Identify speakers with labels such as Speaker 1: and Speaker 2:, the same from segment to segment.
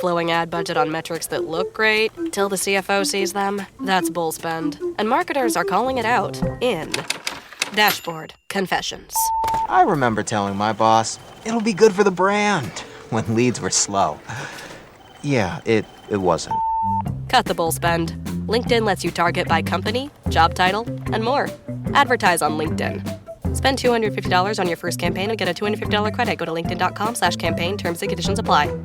Speaker 1: Flowing ad budget on metrics that look great till the CFO sees them. That's bull spend. And marketers are calling it out in Dashboard Confessions.
Speaker 2: I remember telling my boss, it'll be good for the brand, when leads were slow. Yeah, it wasn't.
Speaker 1: Cut the bull spend. LinkedIn lets you target by company, job title, and more. Advertise on LinkedIn. Spend $250 on your first campaign and get a $250 credit. Go to linkedin.com/campaign. Terms and conditions apply.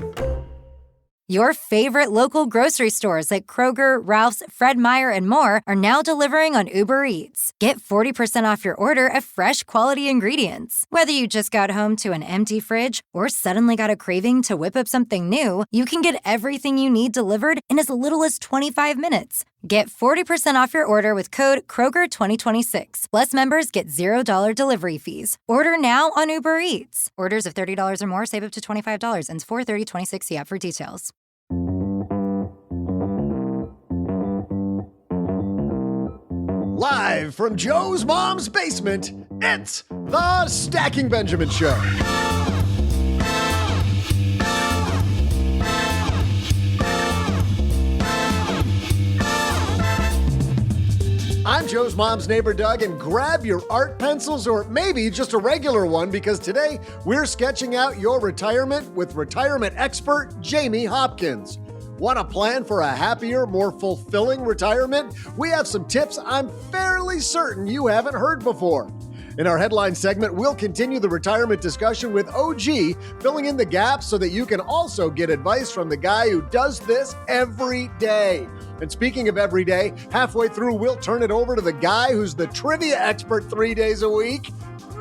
Speaker 3: Your favorite local grocery stores like Kroger, Ralph's, Fred Meyer, and more are now delivering on Uber Eats. Get 40% off your order of fresh, quality ingredients. Whether you just got home to an empty fridge or suddenly got a craving to whip up something new, you can get everything you need delivered in as little as 25 minutes. Get 40% off your order with code Kroger2026. Plus, members get $0 delivery fees. Order now on Uber Eats. Orders of $30 or more save up to $25. Ends 4/30/26. See app for details.
Speaker 4: Live from Joe's mom's basement, it's the Stacking Benjamin Show. I'm Joe's mom's neighbor, Doug, and grab your art pencils or maybe just a regular one because today we're sketching out your retirement with retirement expert Jamie Hopkins. Want a plan for a happier, more fulfilling retirement? We have some tips I'm fairly certain you haven't heard before. In our headline segment, we'll continue the retirement discussion with OG, filling in the gaps so that you can also get advice from the guy who does this every day. And speaking of every day, halfway through, we'll turn it over to the guy who's the trivia expert 3 days a week,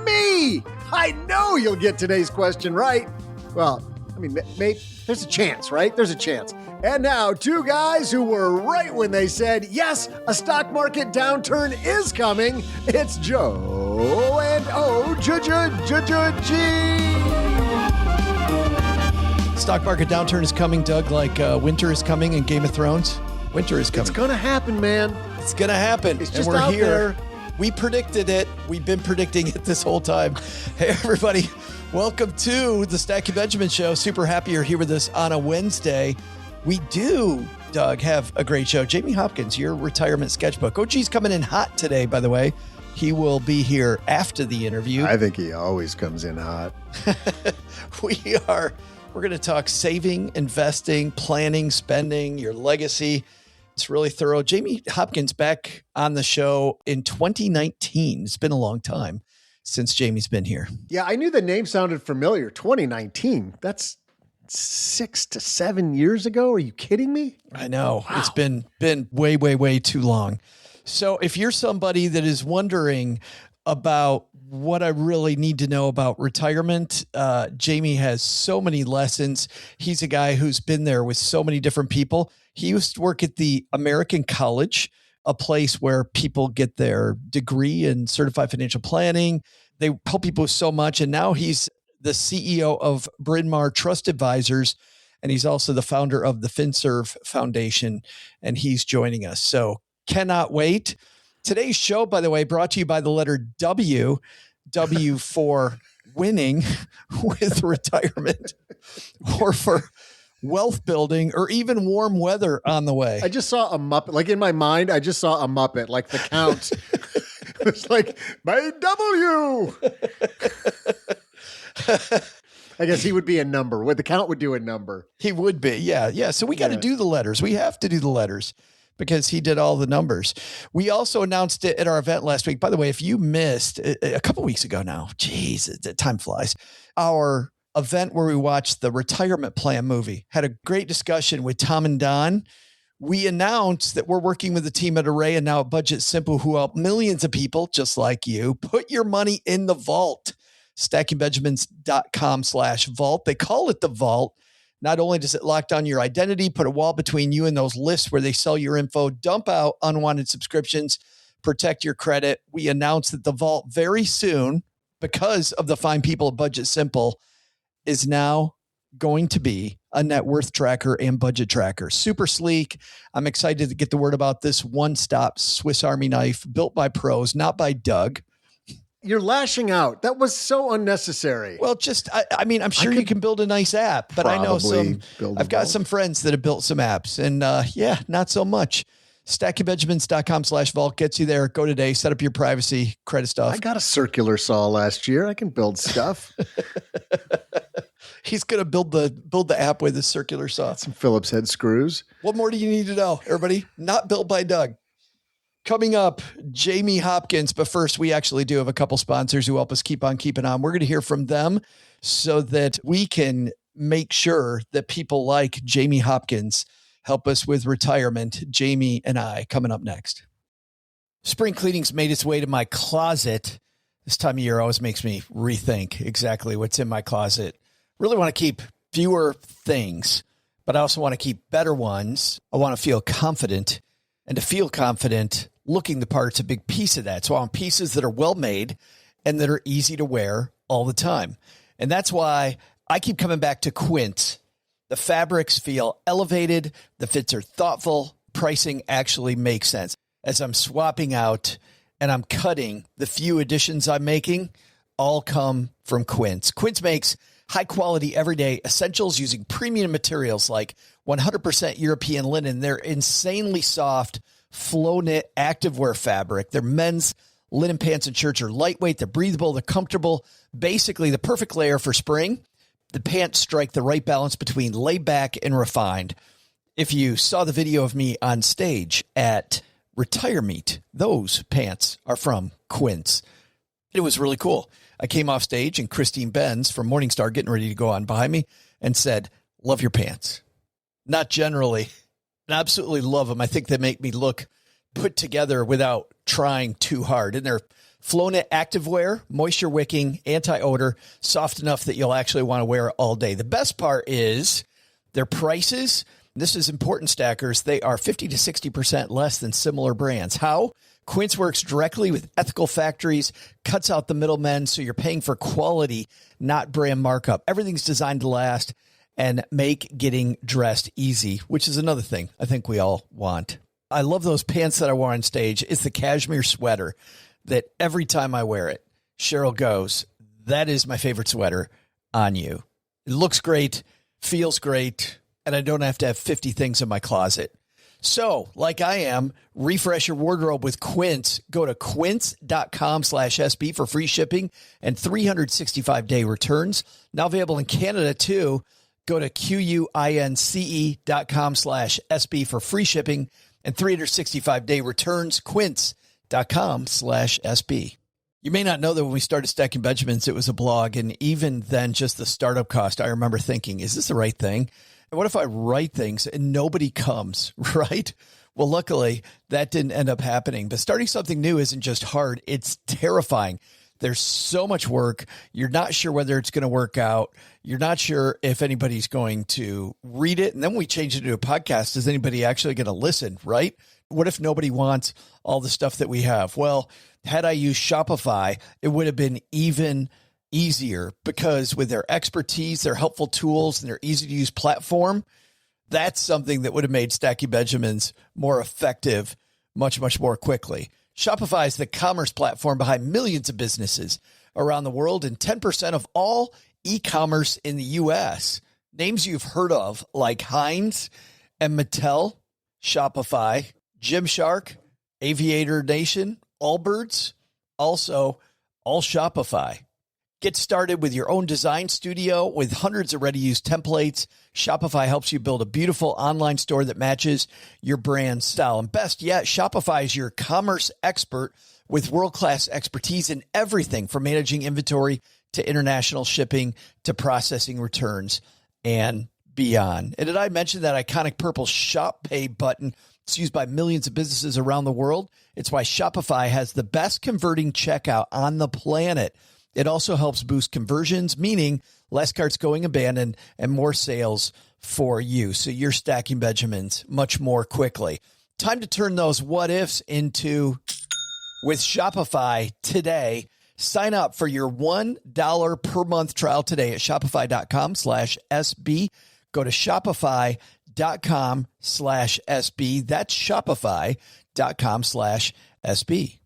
Speaker 4: me. I know you'll get today's question right. Well, I mean, maybe there's a chance, right? There's a chance. And now, two guys who were right when they said, yes, a stock market downturn is coming. It's Joe and OG.
Speaker 5: Stock market downturn is coming, Doug, like winter is coming in Game of Thrones. Winter is coming.
Speaker 4: It's going to happen, man.
Speaker 5: It's going to happen.
Speaker 4: It's just
Speaker 5: and we're
Speaker 4: out
Speaker 5: here.
Speaker 4: there.
Speaker 5: We predicted it. We've been predicting it this whole time. Hey, everybody. Welcome to the Stacking Benjamin Show. Super happy you're here with us on a Wednesday. We do, Doug, have a great show. Jamie Hopkins, your retirement sketchbook. OG's coming in hot today, by the way. He will be here after the interview.
Speaker 4: I think he always comes in hot.
Speaker 5: We're going to talk saving, investing, planning, spending, your legacy. It's really thorough. Jamie Hopkins back on the show in 2019. It's been a long time since Jamie's been here.
Speaker 4: Yeah, I knew the name sounded familiar. 2019. That's 6 to 7 years ago. Are you kidding me?
Speaker 5: I know.
Speaker 4: Wow.
Speaker 5: It's been way too long. So if you're somebody that is wondering about what I really need to know about retirement, Jamie has so many lessons. He's a guy who's been there with so many different people. He used to work at the American College, a place where people get their degree in certified financial planning. They help people with so much. And now he's the CEO of Bryn Mawr Trust Advisors. And he's also the founder of the FinServe Foundation. And he's joining us. So cannot wait. Today's show, by the way, brought to you by the letter W for winning with retirement or for wealth building or even warm weather on the way.
Speaker 4: I just saw a Muppet. Like in my mind, I just saw a Muppet, like the Count. It's like, by W. I guess he would be a number. The Count would do a number.
Speaker 5: He would be. Yeah. So we got to do the letters. We have to do the letters because he did all the numbers. We also announced it at our event last week. By the way, if you missed a couple weeks ago now, geez, time flies. Our event where we watched the retirement plan movie, had a great discussion with Tom and Don. We announced that we're working with the team at Array and now at Budget Simple, who help millions of people just like you put your money in the vault. StackingBenjamins.com/vault. They call it the vault. Not only does it lock down your identity, put a wall between you and those lists where they sell your info, dump out unwanted subscriptions, protect your credit. We announced that the vault very soon, because of the fine people at Budget Simple, is now going to be a net worth tracker and budget tracker. Super sleek. I'm excited to get the word about this one-stop Swiss Army knife built by pros, not by Doug.
Speaker 4: You're lashing out. That was so unnecessary.
Speaker 5: Well, I mean, I'm sure you can build a nice app, but I know I've got some friends that have built some apps and not so much. StackingBenjamins.com/vault gets you there. Go today, set up your privacy, credit stuff.
Speaker 4: I got a circular saw last year. I can build stuff.
Speaker 5: He's going to build the app with a circular saw.
Speaker 4: Some Phillips head screws.
Speaker 5: What more do you need to know, everybody? Not built by Doug. Coming up, Jamie Hopkins. But first, we actually do have a couple sponsors who help us keep on keeping on. We're going to hear from them so that we can make sure that people like Jamie Hopkins help us with retirement. Jamie and I coming up next. Spring cleaning's made its way to my closet. This time of year always makes me rethink exactly what's in my closet. Really want to keep fewer things, but I also want to keep better ones. I want to feel confident, and to feel confident, looking the part's a big piece of that. So I want pieces that are well made and that are easy to wear all the time. And that's why I keep coming back to Quince. The fabrics feel elevated. The fits are thoughtful. Pricing actually makes sense. As I'm swapping out and I'm cutting, the few additions I'm making all come from Quince. Quince makes high-quality, everyday essentials using premium materials like 100% European linen. They're insanely soft, flow-knit activewear fabric. Their men's linen pants and shirts are lightweight. They're breathable. They're comfortable. Basically, the perfect layer for spring. The pants strike the right balance between laid back and refined. If you saw the video of me on stage at Retire Meet, those pants are from Quince. It was really cool. I came off stage and Christine Benz from Morningstar getting ready to go on behind me and said, "Love your pants." Not generally. I absolutely love them. I think they make me look put together without trying too hard. And they're flow-knit activewear, moisture wicking, anti-odor, soft enough that you'll actually want to wear it all day. The best part is their prices. This is important, stackers. They are 50 to 60% less than similar brands. How? Quince works directly with ethical factories, cuts out the middlemen, so you're paying for quality, not brand markup. Everything's designed to last and make getting dressed easy, which is another thing I think we all want. I love those pants that I wore on stage. It's the cashmere sweater that every time I wear it, Cheryl goes, "That is my favorite sweater on you." It looks great, feels great, and I don't have to have 50 things in my closet. So, like I am, refresh your wardrobe with Quince. Go to quince.com/SB for free shipping and 365-day returns. Now available in Canada, too. Go to QUINCE.com/SB for free shipping and 365-day returns. Quince.com/SB. You may not know that when we started Stacking Benjamins, it was a blog. And even then, just the startup cost, I remember thinking, is this the right thing? And what if I write things and nobody comes, right? Well, luckily, that didn't end up happening. But starting something new isn't just hard. It's terrifying. There's so much work. You're not sure whether it's going to work out. You're not sure if anybody's going to read it. And then we change it to a podcast. Is anybody actually going to listen, right? What if nobody wants all the stuff that we have? Well, had I used Shopify, it would have been even easier, because with their expertise, their helpful tools, and their easy to use platform, that's something that would have made Stacking Benjamins more effective much, much more quickly. Shopify is the commerce platform behind millions of businesses around the world and 10% of all e-commerce in the U.S. Names you've heard of like Heinz and Mattel, Shopify, Gymshark, Aviator Nation, Allbirds, also all Shopify. Get started with your own design studio with hundreds of ready-to-use templates. Shopify helps you build a beautiful online store that matches your brand style. And best yet, Shopify is your commerce expert with world-class expertise in everything from managing inventory to international shipping to processing returns and beyond. And did I mention that iconic purple Shop Pay button? It's used by millions of businesses around the world. It's why Shopify has the best converting checkout on the planet. It also helps boost conversions, meaning less carts going abandoned and more sales for you. So you're stacking Benjamins much more quickly. Time to turn those what ifs into with Shopify today. Sign up for your $1 per month trial today at shopify.com/SB. Go to shopify.com/SB. That's shopify.com/SB.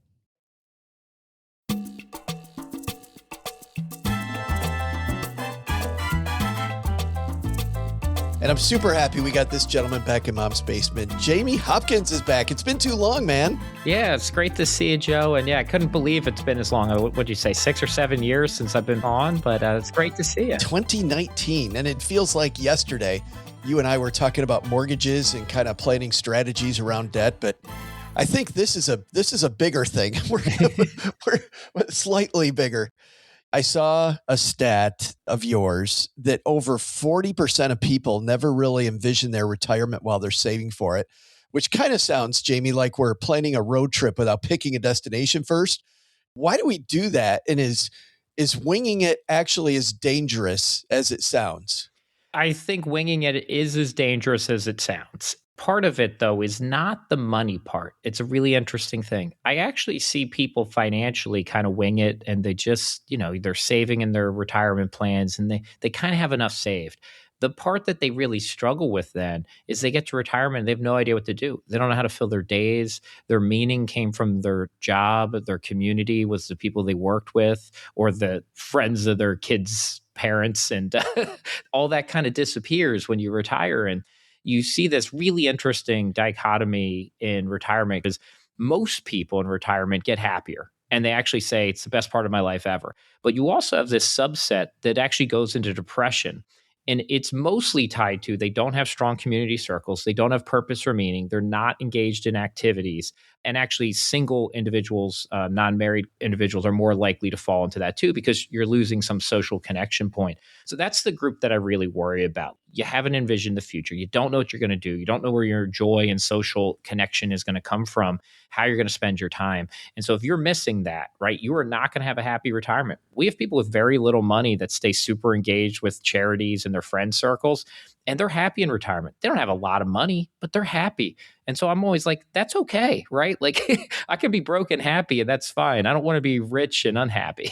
Speaker 5: And I'm super happy we got this gentleman back in Mom's Basement. Jamie Hopkins is back. It's been too long, man.
Speaker 6: Yeah, it's great to see you, Joe. And yeah, I couldn't believe it's been as long. What'd you say, 6 or 7 years since I've been on? But it's great to see you.
Speaker 5: 2019, and it feels like yesterday. You and I were talking about mortgages and kind of planning strategies around debt, but I think this is a bigger thing. We're slightly bigger. I saw a stat of yours that over 40% of people never really envision their retirement while they're saving for it, which kind of sounds, Jamie, like we're planning a road trip without picking a destination first. Why do we do that? And is winging it actually as dangerous as it sounds?
Speaker 6: I think winging it is as dangerous as it sounds. Part of it, though, is not the money part. It's a really interesting thing. I actually see people financially kind of wing it, and they just, they're saving in their retirement plans, and they kind of have enough saved. The part that they really struggle with then is they get to retirement and they have no idea what to do. They don't know how to fill their days. Their meaning came from their job, their community was the people they worked with, or the friends of their kids' parents, and all that kind of disappears when you retire. And you see this really interesting dichotomy in retirement because most people in retirement get happier and they actually say it's the best part of my life ever. But you also have this subset that actually goes into depression. And it's mostly tied to they don't have strong community circles. They don't have purpose or meaning. They're not engaged in activities. And actually, single individuals, non-married individuals are more likely to fall into that too because you're losing some social connection point. So that's the group that I really worry about. You haven't envisioned the future. You don't know what you're going to do. You don't know where your joy and social connection is going to come from, how you're going to spend your time. And so if you're missing that, right, you are not going to have a happy retirement. We have people with very little money that stay super engaged with charities and their friend circles, and they're happy in retirement. They don't have a lot of money, but they're happy. And so I'm always like, that's okay, right? Like I can be broke and happy and that's fine. I don't want to be rich and unhappy.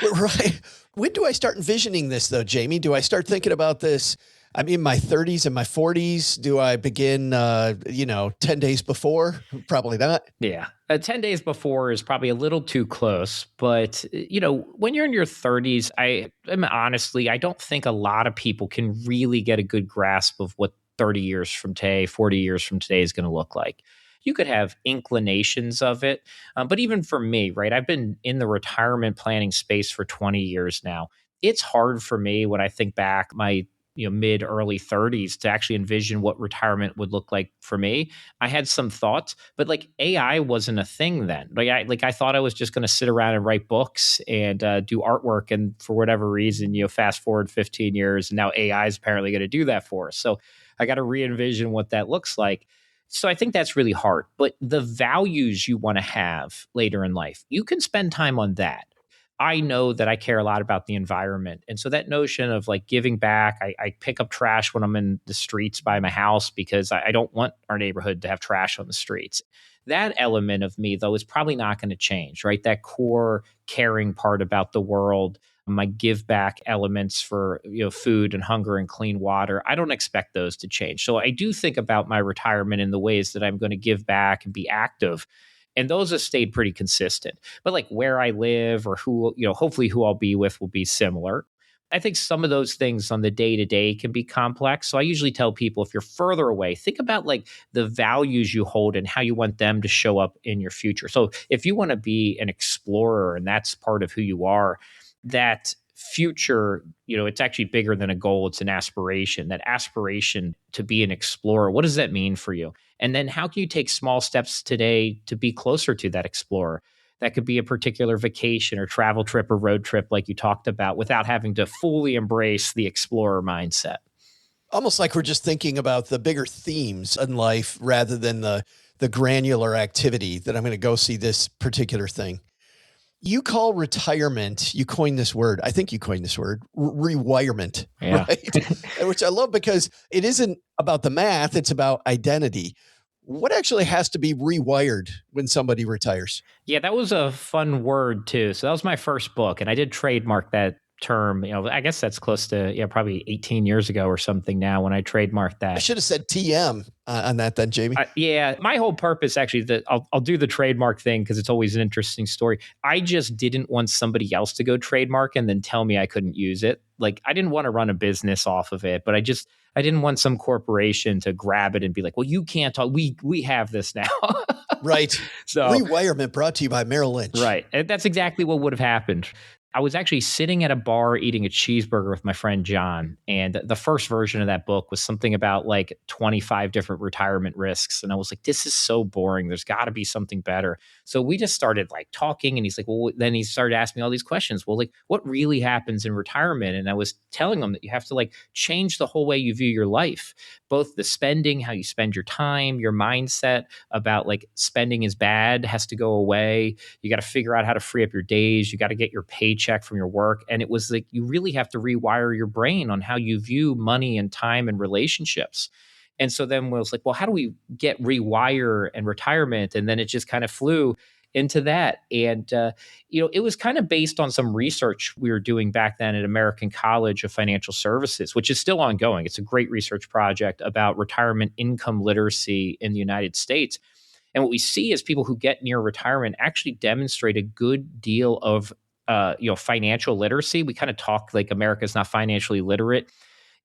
Speaker 5: Right. When do I start envisioning this though, Jamie? Do I start thinking about this? I'm in my 30s and my 40s. Do I begin, 10 days before? Probably not.
Speaker 6: Yeah. 10 days before is probably a little too close. But, when you're in your 30s, I don't think a lot of people can really get a good grasp of what 30 years from today, 40 years from today is going to look like. You could have inclinations of it. But even for me, right, I've been in the retirement planning space for 20 years now. It's hard for me when I think back my mid early 30s to actually envision what retirement would look like for me. I had some thoughts, but like AI wasn't a thing then. I thought I was just going to sit around and write books and do artwork. And for whatever reason, fast forward 15 years and now AI is apparently going to do that for us. So I got to re-envision what that looks like. So I think that's really hard. But the values you want to have later in life, you can spend time on that. I know that I care a lot about the environment. And so that notion of like giving back, I pick up trash when I'm in the streets by my house because I don't want our neighborhood to have trash on the streets. That element of me, though, is probably not going to change, right? That core caring part about the world, my give back elements for food and hunger and clean water, I don't expect those to change. So I do think about my retirement in the ways that I'm going to give back and be active. And those have stayed pretty consistent. But like where I live or who, hopefully who I'll be with will be similar. I think some of those things on the day-to-day can be complex. So I usually tell people if you're further away, think about like the values you hold and how you want them to show up in your future. So if you want to be an explorer and that's part of who you are, that future, it's actually bigger than a goal. It's an aspiration. That aspiration to be an explorer, what does that mean for you? And then how can you take small steps today to be closer to that explorer? That could be a particular vacation or travel trip or road trip like you talked about without having to fully embrace the explorer mindset.
Speaker 5: Almost like we're just thinking about the bigger themes in life rather than the granular activity that I'm going to go see this particular thing. You call retirement, you coined this word. I think you coined this word, rewirement,
Speaker 6: yeah.
Speaker 5: Right? Which I love because it isn't about the math, it's about identity. What actually has to be rewired when somebody retires?
Speaker 6: Yeah, that was a fun word too. So that was my first book, and I did trademark that term. I guess that's close to probably 18 years ago or something now when I trademarked that.
Speaker 5: I should have said TM on that then, Jamie?
Speaker 6: Yeah, my whole purpose actually that I'll do the trademark thing because it's always an interesting story. I just didn't want somebody else to go trademark and then tell me I couldn't use it. Like I didn't want to run a business off of it, but I didn't want some corporation to grab it and be like, well, you can't talk. We have this now.
Speaker 5: Right.
Speaker 6: So
Speaker 5: Rewirement brought to you by Merrill Lynch.
Speaker 6: Right. And that's exactly what would have happened. I was actually sitting at a bar eating a cheeseburger with my friend John. And the first version of that book was something about like 25 different retirement risks. And I was like, this is so boring. There's got to be something better. So we just started like talking. And he's like, well, then he started asking me all these questions. Well, like what really happens in retirement? And I was telling him that you have to like change the whole way you view your life, both the spending, how you spend your time, your mindset about like spending is bad has to go away. You got to figure out how to free up your days. You got to get your paycheck from your work. And it was like, you really have to rewire your brain on how you view money and time and relationships. And so then I was like, well, how do we get rewire and retirement? And then it just kind of flew into that. And, it was kind of based on some research we were doing back then at American College of Financial Services, which is still ongoing. It's a great research project about retirement income literacy in the United States. And what we see is people who get near retirement actually demonstrate a good deal of financial literacy. We kind of talk like America's not financially literate.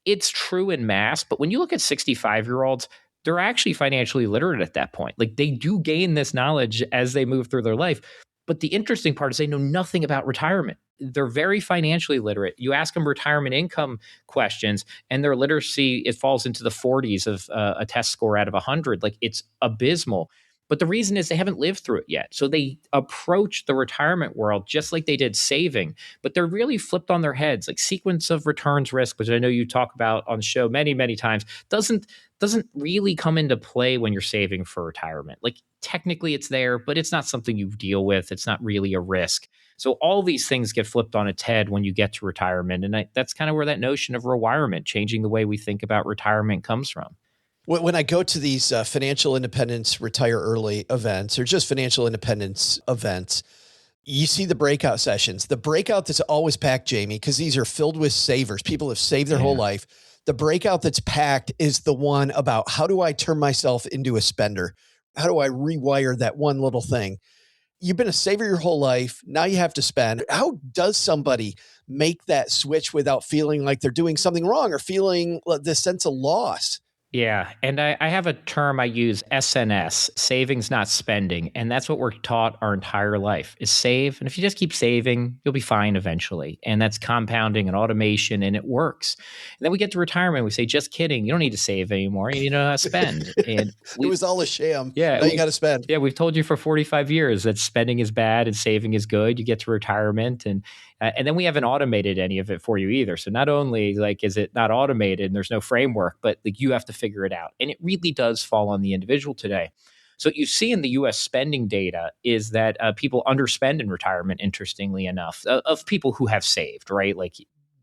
Speaker 6: It's true in mass, but when you look at 65-year-olds, they're actually financially literate at that point. Like they do gain this knowledge as they move through their life. But the interesting part is they know nothing about retirement. They're very financially literate. You ask them retirement income questions and their literacy, it falls into the 40s of a test score out of 100. Like it's abysmal. But the reason is they haven't lived through it yet. So they approach the retirement world just like they did saving, but they're really flipped on their heads. Like sequence of returns risk, which I know you talk about on the show many, many times, doesn't really come into play when you're saving for retirement. Like technically it's there, but it's not something you deal with. It's not really a risk. So all these things get flipped on its head when you get to retirement. And that's kind of where that notion of rewirement, changing the way we think about retirement, comes from.
Speaker 5: When I go to these financial independence retire early events or just financial independence events, you see the breakout sessions. The breakout that's always packed, Jamie, because these are filled with savers. People have saved their whole life. The breakout that's packed is the one about how do I turn myself into a spender? How do I rewire that one little thing? You've been a saver your whole life. Now you have to spend. How does somebody make that switch without feeling like they're doing something wrong or feeling this sense of loss?
Speaker 6: Yeah. And I have a term I use, SNS, savings, not spending. And that's what we're taught our entire life is save. And if you just keep saving, you'll be fine eventually. And that's compounding and automation, and it works. And then we get to retirement. We say, just kidding. You don't need to save anymore. You know how to spend. And
Speaker 5: it was all a sham.
Speaker 6: Yeah.
Speaker 5: Now you got to spend.
Speaker 6: Yeah. We've told you for 45 years that spending is bad and saving is good. You get to retirement and then we haven't automated any of it for you either. So not only like is it not automated and there's no framework, but like you have to figure it out. And it really does fall on the individual today. So what you see in the U.S. spending data is that people underspend in retirement, interestingly enough, of people who have saved, right? Like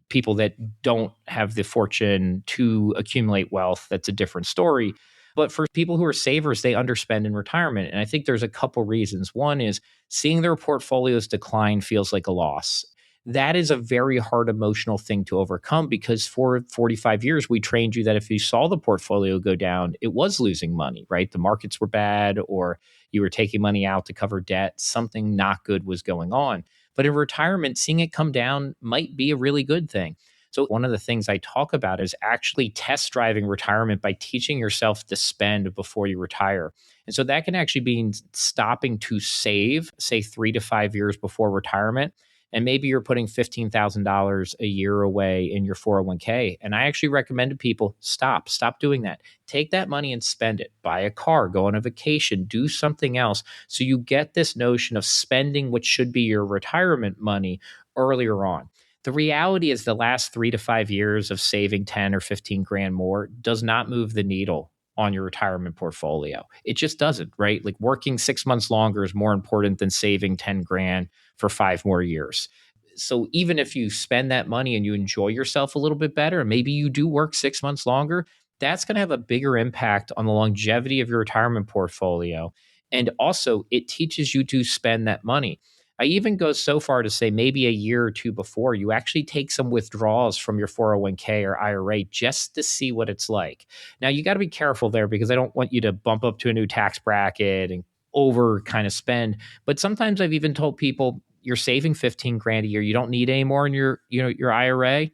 Speaker 6: people that don't have the fortune to accumulate wealth, that's a different story. But for people who are savers, they underspend in retirement. And I think there's a couple reasons. One is seeing their portfolios decline feels like a loss. That is a very hard emotional thing to overcome because for 45 years, we trained you that if you saw the portfolio go down, it was losing money, right? The markets were bad or you were taking money out to cover debt. Something not good was going on. But in retirement, seeing it come down might be a really good thing. So one of the things I talk about is actually test driving retirement by teaching yourself to spend before you retire. And so that can actually mean stopping to save, say 3 to 5 years before retirement. And maybe you're putting $15,000 a year away in your 401k. And I actually recommend to people, stop doing that. Take that money and spend it. Buy a car, go on a vacation, do something else. So you get this notion of spending what should be your retirement money earlier on. The reality is the last 3 to 5 years of saving 10 or 15 grand more does not move the needle on your retirement portfolio. It just doesn't, right? Like working 6 months longer is more important than saving 10 grand for 5 more years. So even if you spend that money and you enjoy yourself a little bit better, and maybe you do work 6 months longer, that's going to have a bigger impact on the longevity of your retirement portfolio. And also it teaches you to spend that money. I even go so far to say maybe a year or two before you actually take some withdrawals from your 401k or IRA just to see what it's like. Now, you got to be careful there because I don't want you to bump up to a new tax bracket and over kind of spend. But sometimes I've even told people you're saving 15 grand a year. You don't need any more in your IRA.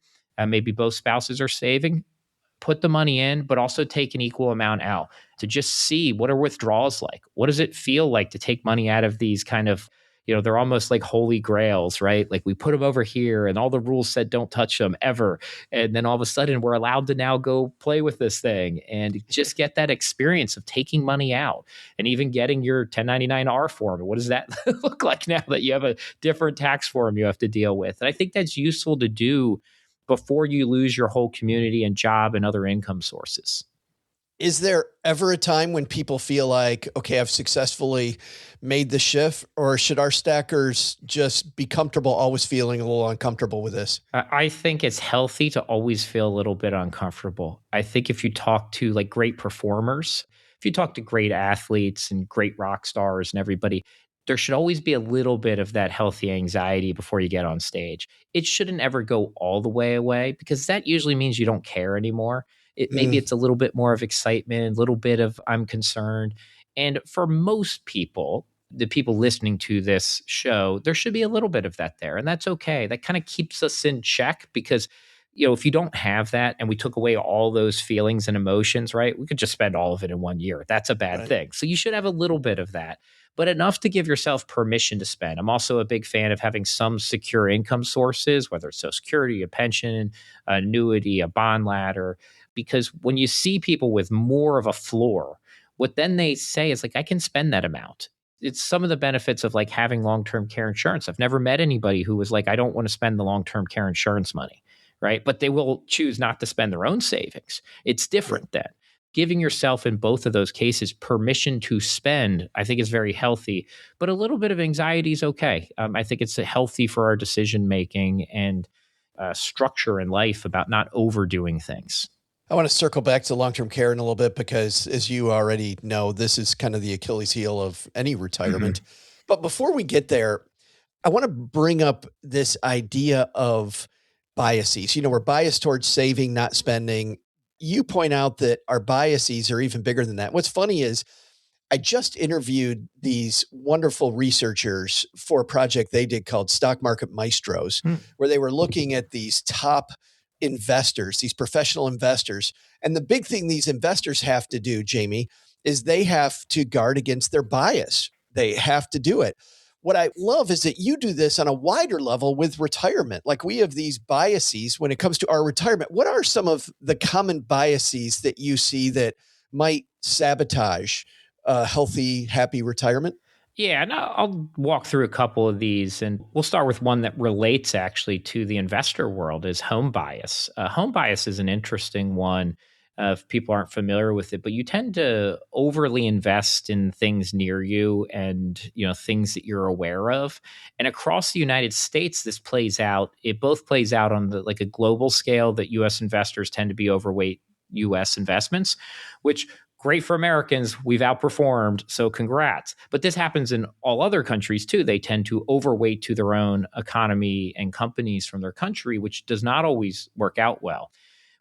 Speaker 6: Maybe both spouses are saving. Put the money in, but also take an equal amount out to just see what are withdrawals like. What does it feel like to take money out of these kind of, they're almost like holy grails, right? Like we put them over here and all the rules said don't touch them ever. And then all of a sudden we're allowed to now go play with this thing and just get that experience of taking money out and even getting your 1099-R form. What does that look like now that you have a different tax form you have to deal with? And I think that's useful to do before you lose your whole community and job and other income sources.
Speaker 5: Is there ever a time when people feel like, okay, I've successfully made the shift, or should our stackers just be comfortable, always feeling a little uncomfortable with this?
Speaker 6: I think it's healthy to always feel a little bit uncomfortable. I think if you talk to like great performers, if you talk to great athletes and great rock stars and everybody, there should always be a little bit of that healthy anxiety before you get on stage. It shouldn't ever go all the way away because that usually means you don't care anymore. Maybe it's a little bit more of excitement, a little bit of I'm concerned. And for most people, the people listening to this show, there should be a little bit of that there. And that's okay. That kind of keeps us in check because if you don't have that and we took away all those feelings and emotions, right, we could just spend all of it in 1 year. That's a bad thing. So you should have a little bit of that, but enough to give yourself permission to spend. I'm also a big fan of having some secure income sources, whether it's Social Security, a pension, an annuity, a bond ladder, because when you see people with more of a floor, what then they say is like, I can spend that amount. It's some of the benefits of like having long-term care insurance. I've never met anybody who was like, I don't want to spend the long-term care insurance money. Right. But they will choose not to spend their own savings. It's different then. Giving yourself in both of those cases permission to spend, I think is very healthy, but a little bit of anxiety is okay. I think it's healthy for our decision making and structure in life about not overdoing things.
Speaker 5: I want to circle back to long-term care in a little bit because, as you already know, this is kind of the Achilles heel of any retirement. Mm-hmm. But before we get there, I want to bring up this idea of biases. We're biased towards saving, not spending. You point out that our biases are even bigger than that. What's funny is I just interviewed these wonderful researchers for a project they did called Stock Market Maestros, where they were looking at these top investors, these professional investors. And the big thing these investors have to do, Jamie, is they have to guard against their bias. They have to do it. What I love is that you do this on a wider level with retirement. Like we have these biases when it comes to our retirement. What are some of the common biases that you see that might sabotage a healthy, happy retirement?
Speaker 6: Yeah, and I'll walk through a couple of these, and we'll start with one that relates actually to the investor world is home bias. Home bias is an interesting one. If people aren't familiar with it, but you tend to overly invest in things near you and, things that you're aware of. And across the United States, this plays out. It both plays out on a global scale that U.S. investors tend to be overweight U.S. investments, which great for Americans. We've outperformed. So congrats. But this happens in all other countries too. They tend to overweight to their own economy and companies from their country, which does not always work out well.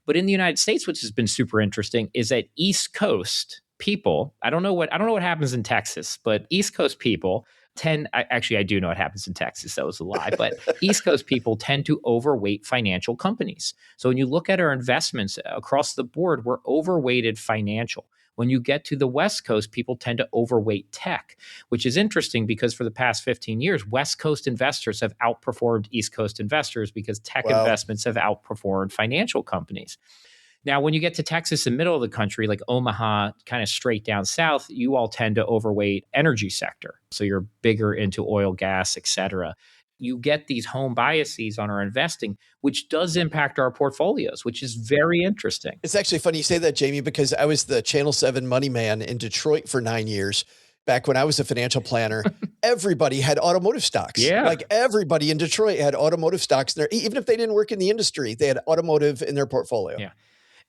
Speaker 6: But in the United States, which has been super interesting, is that East Coast people, I don't know what happens in Texas, but East Coast people I do know what happens in Texas. That was a lie. But East Coast people tend to overweight financial companies. So when you look at our investments across the board, we're overweighted financial. When you get to the West Coast, people tend to overweight tech, which is interesting because for the past 15 years, West Coast investors have outperformed East Coast investors because tech investments have outperformed financial companies. Now, when you get to Texas and middle of the country, like Omaha, kind of straight down south, you all tend to overweight energy sector. So you're bigger into oil, gas, et cetera. You get these home biases on our investing, which does impact our portfolios, which is very interesting.
Speaker 5: It's actually funny you say that, Jamie, because I was the Channel 7 money man in Detroit for 9 years. Back when I was a financial planner, everybody had automotive stocks.
Speaker 6: Yeah.
Speaker 5: Like everybody in Detroit had automotive stocks in there. Even if they didn't work in the industry, they had automotive in their portfolio.
Speaker 6: Yeah.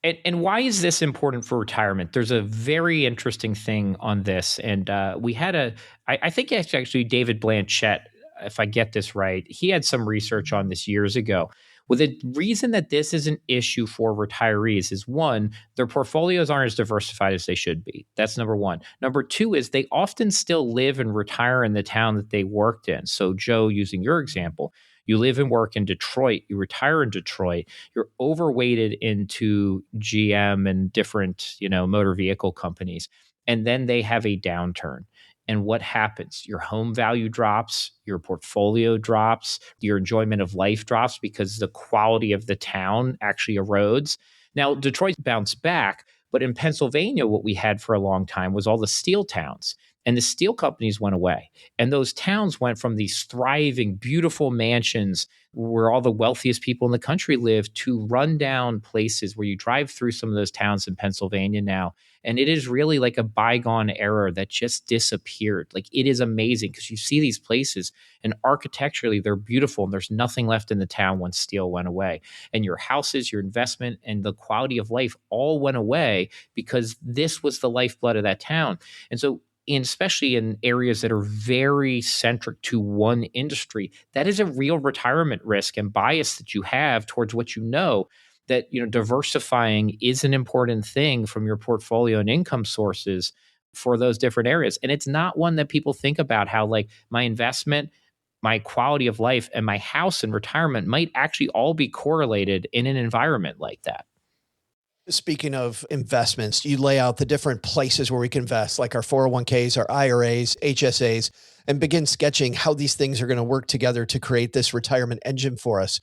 Speaker 6: And why is this important for retirement? There's a very interesting thing on this. And we had I think it's actually David Blanchett if I get this right, he had some research on this years ago. Well, the reason that this is an issue for retirees is one, their portfolios aren't as diversified as they should be. That's number one. Number two is they often still live and retire in the town that they worked in. So, Joe, using your example, you live and work in Detroit, you retire in Detroit, you're overweighted into GM and different, motor vehicle companies, and then they have a downturn. And what happens? Your home value drops, your portfolio drops, your enjoyment of life drops because the quality of the town actually erodes. Now, Detroit bounced back, but in Pennsylvania, what we had for a long time was all the steel towns. And the steel companies went away. And those towns went from these thriving, beautiful mansions where all the wealthiest people in the country live to rundown places where you drive through some of those towns in Pennsylvania now. And it is really like a bygone era that just disappeared. Like, it is amazing because you see these places and architecturally they're beautiful and there's nothing left in the town once steel went away. And your houses, your investment, and the quality of life all went away because this was the lifeblood of that town. And so, especially in areas that are very centric to one industry, that is a real retirement risk and bias that you have towards what that diversifying is an important thing from your portfolio and income sources for those different areas. And it's not one that people think about, how like my investment, my quality of life, and my house in retirement might actually all be correlated in an environment like that.
Speaker 5: Speaking of investments, you lay out the different places where we can invest, like our 401ks, our IRAs, HSAs, and begin sketching how these things are going to work together to create this retirement engine for us.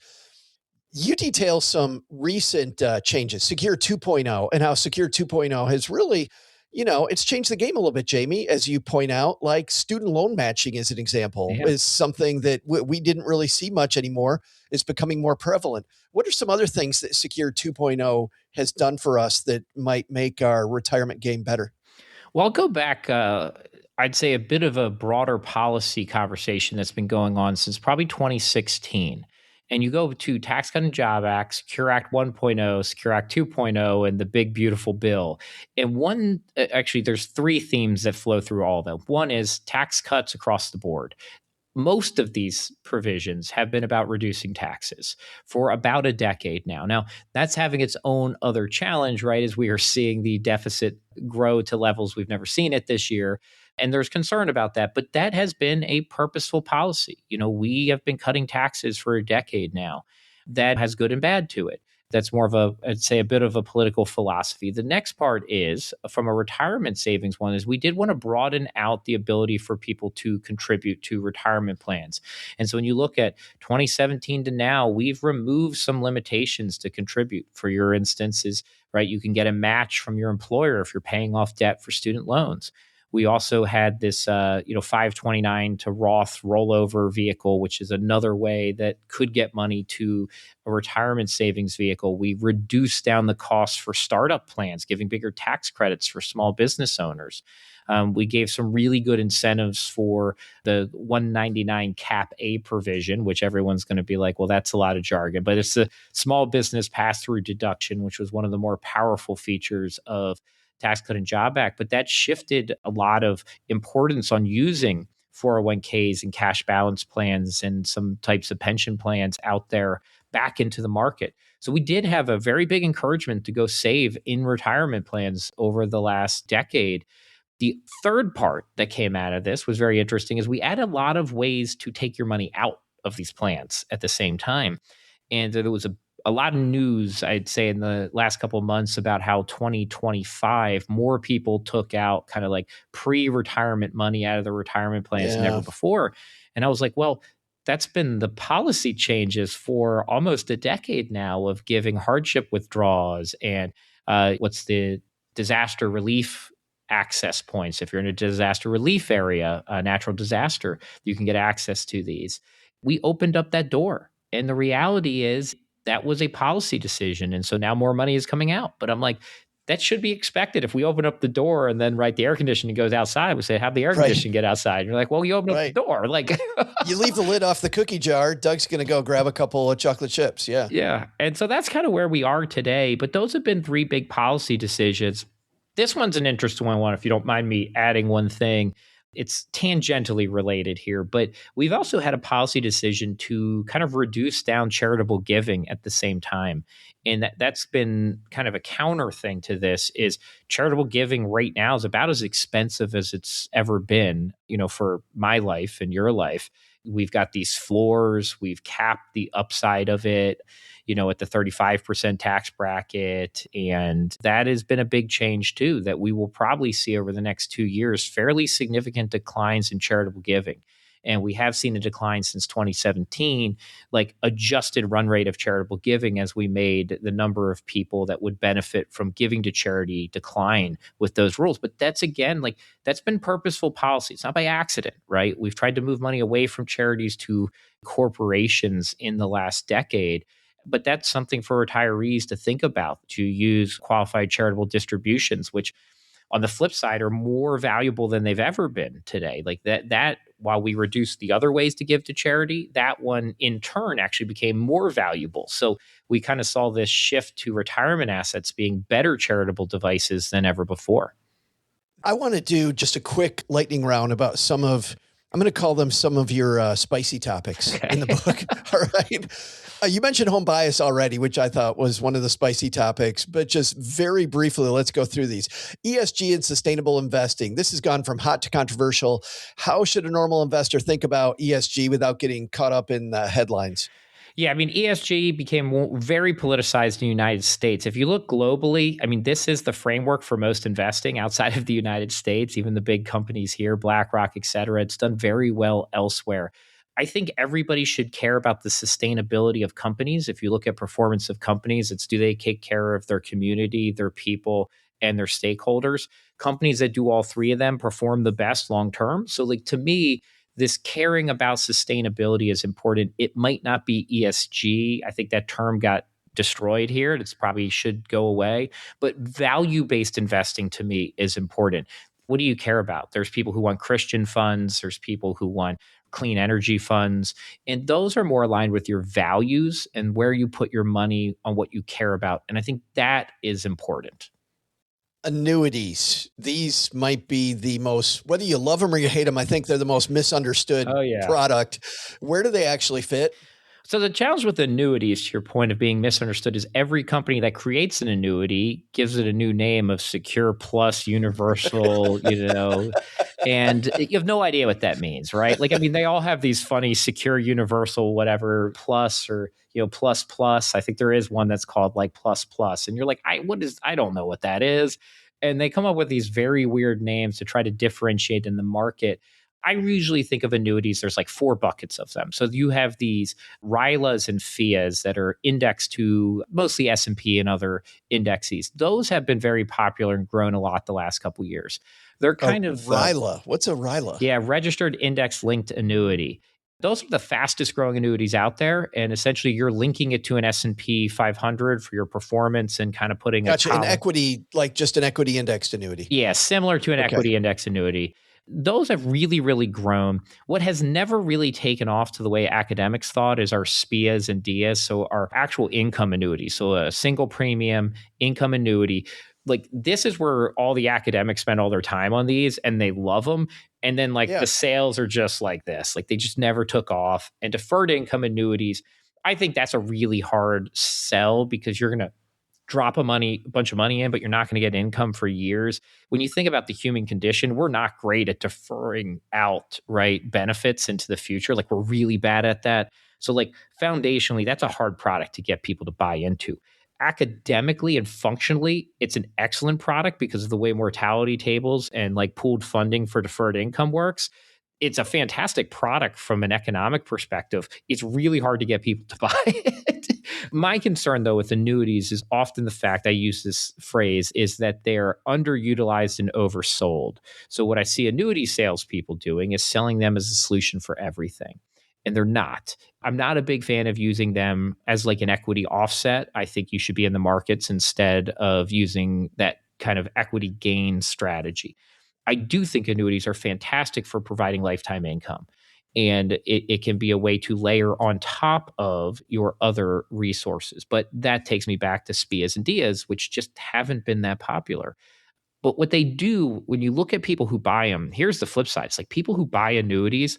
Speaker 5: You detail some recent changes, Secure 2.0, and how Secure 2.0 has really, it's changed the game a little bit, Jamie, as you point out, like student loan matching as an example, is something that we didn't really see much anymore. It's becoming more prevalent. What are some other things that Secure 2.0 has done for us that might make our retirement game better?
Speaker 6: Well, I'll go back, I'd say a bit of a broader policy conversation that's been going on since probably 2016. And you go to Tax Cut and Job Act, Secure Act 1.0, Secure Act 2.0, and the big, beautiful bill. And there's three themes that flow through all of them. One is tax cuts across the board. Most of these provisions have been about reducing taxes for about a decade now. Now, that's having its own other challenge, right, as we are seeing the deficit grow to levels we've never seen it this year. And there's concern about that, but that has been a purposeful policy. We have been cutting taxes for a decade now. That has good and bad to it. That's more of I'd say a bit of a political philosophy. The next part is, from a retirement savings one, is we did want to broaden out the ability for people to contribute to retirement plans. And so when you look at 2017 to now, we've removed some limitations to contribute. For your instances, right, you can get a match from your employer if you're paying off debt for student loans. We also had this, 529 to Roth rollover vehicle, which is another way that could get money to a retirement savings vehicle. We reduced down the costs for startup plans, giving bigger tax credits for small business owners. We gave some really good incentives for the 199 cap A provision, which everyone's going to be like, well, that's a lot of jargon, but it's a small business pass-through deduction, which was one of the more powerful features of Tax Cut and Job Act. But that shifted a lot of importance on using 401ks and cash balance plans and some types of pension plans out there back into the market. So we did have a very big encouragement to go save in retirement plans over the last decade. The third part that came out of this was very interesting, is we added a lot of ways to take your money out of these plans at the same time. And there was a lot of news, I'd say, in the last couple of months about how 2025, more people took out kind of like pre-retirement money out of the retirement plans than ever before. And I was like, well, that's been the policy changes for almost a decade now of giving hardship withdrawals and what's the disaster relief access points. If you're in a disaster relief area, a natural disaster, you can get access to these. We opened up that door. And the reality is that was a policy decision. And so now more money is coming out. But I'm like, that should be expected. If we open up the door and then the air conditioning goes outside, we say, how'd the air conditioning get outside? And you're like, well, you open up the door. Like
Speaker 5: you leave the lid off the cookie jar, Doug's going to go grab a couple of chocolate chips. Yeah.
Speaker 6: Yeah. And so that's kind of where we are today. But those have been three big policy decisions. This one's an interesting one, if you don't mind me adding one thing. It's tangentially related here, but we've also had a policy decision to kind of reduce down charitable giving at the same time. And that's been kind of a counter thing to this is charitable giving right now is about as expensive as it's ever been, for my life and your life. We've got these floors, we've capped the upside of it, at the 35% tax bracket. And that has been a big change too, that we will probably see over the next 2 years, fairly significant declines in charitable giving. And we have seen a decline since 2017, like adjusted run rate of charitable giving as we made the number of people that would benefit from giving to charity decline with those rules. But that's again, like that's been purposeful policy. It's not by accident, right? We've tried to move money away from charities to corporations in the last decade. But that's something for retirees to think about, to use qualified charitable distributions, which on the flip side are more valuable than they've ever been today. Like that while we reduced the other ways to give to charity, that one in turn actually became more valuable. So we kind of saw this shift to retirement assets being better charitable devices than ever before.
Speaker 5: I want to do just a quick lightning round about I'm going to call them some of your spicy topics in the book. All right. You mentioned home bias already, which I thought was one of the spicy topics, but just very briefly, let's go through these. ESG and sustainable investing. This has gone from hot to controversial. How should a normal investor think about ESG without getting caught up in the headlines?
Speaker 6: Yeah, I mean, ESG became very politicized in the United States. If you look globally, I mean, this is the framework for most investing outside of the United States, even the big companies here, BlackRock, et cetera. It's done very well elsewhere. I think everybody should care about the sustainability of companies. If you look at performance of companies, it's do they take care of their community, their people, and their stakeholders? Companies that do all three of them perform the best long term. So like to me, this caring about sustainability is important. It might not be ESG. I think that term got destroyed here. It's probably should go away. But value-based investing to me is important. What do you care about? There's people who want Christian funds. There's people who want clean energy funds. And those are more aligned with your values and where you put your money on what you care about. And I think that is important.
Speaker 5: Annuities. These might be the most, whether you love them or you hate them, I think they're the most misunderstood product. Where do they actually fit?
Speaker 6: So the challenge with annuities, to your point of being misunderstood, is every company that creates an annuity gives it a new name of Secure Plus, Universal, and you have no idea what that means, right? Like, I mean, they all have these funny Secure, Universal, whatever, plus or, plus plus. I think there is one that's called like plus plus. And you're like, I don't know what that is. And they come up with these very weird names to try to differentiate in the market. I usually think of annuities, there's like 4 buckets of them. So you have these RILAs and FIAs that are indexed to mostly S&P and other indexes. Those have been very popular and grown a lot the last couple of years. They're kind of
Speaker 5: RILA. What's a RILA?
Speaker 6: Yeah, registered index linked annuity. Those are the fastest growing annuities out there. And essentially you're linking it to an S&P 500 for your performance and kind of putting
Speaker 5: an equity, like just an equity indexed annuity.
Speaker 6: Yeah, similar to an equity index annuity. Those have really, really grown. What has never really taken off to the way academics thought is our SPIAs and DIAs, so our actual income annuity. So a single premium income annuity. Like this is where all the academics spend all their time on these and they love them. And then the sales are just like this. Like they just never took off. And deferred income annuities, I think that's a really hard sell because you're going to drop a bunch of money in, but you're not going to get income for years. When you think about the human condition, we're not great at deferring out, benefits into the future. Like we're really bad at that. So foundationally, that's a hard product to get people to buy into. Academically and functionally, it's an excellent product because of the way mortality tables and pooled funding for deferred income works. It's a fantastic product from an economic perspective. It's really hard to get people to buy it. My concern, though, with annuities is often the fact, I use this phrase, is that they're underutilized and oversold. So what I see annuity salespeople doing is selling them as a solution for everything. And they're not. I'm not a big fan of using them as an equity offset. I think you should be in the markets instead of using that kind of equity gain strategy. I do think annuities are fantastic for providing lifetime income. And it can be a way to layer on top of your other resources. But that takes me back to SPIAs and DIAs, which just haven't been that popular. But what they do, when you look at people who buy them, here's the flip side. It's like people who buy annuities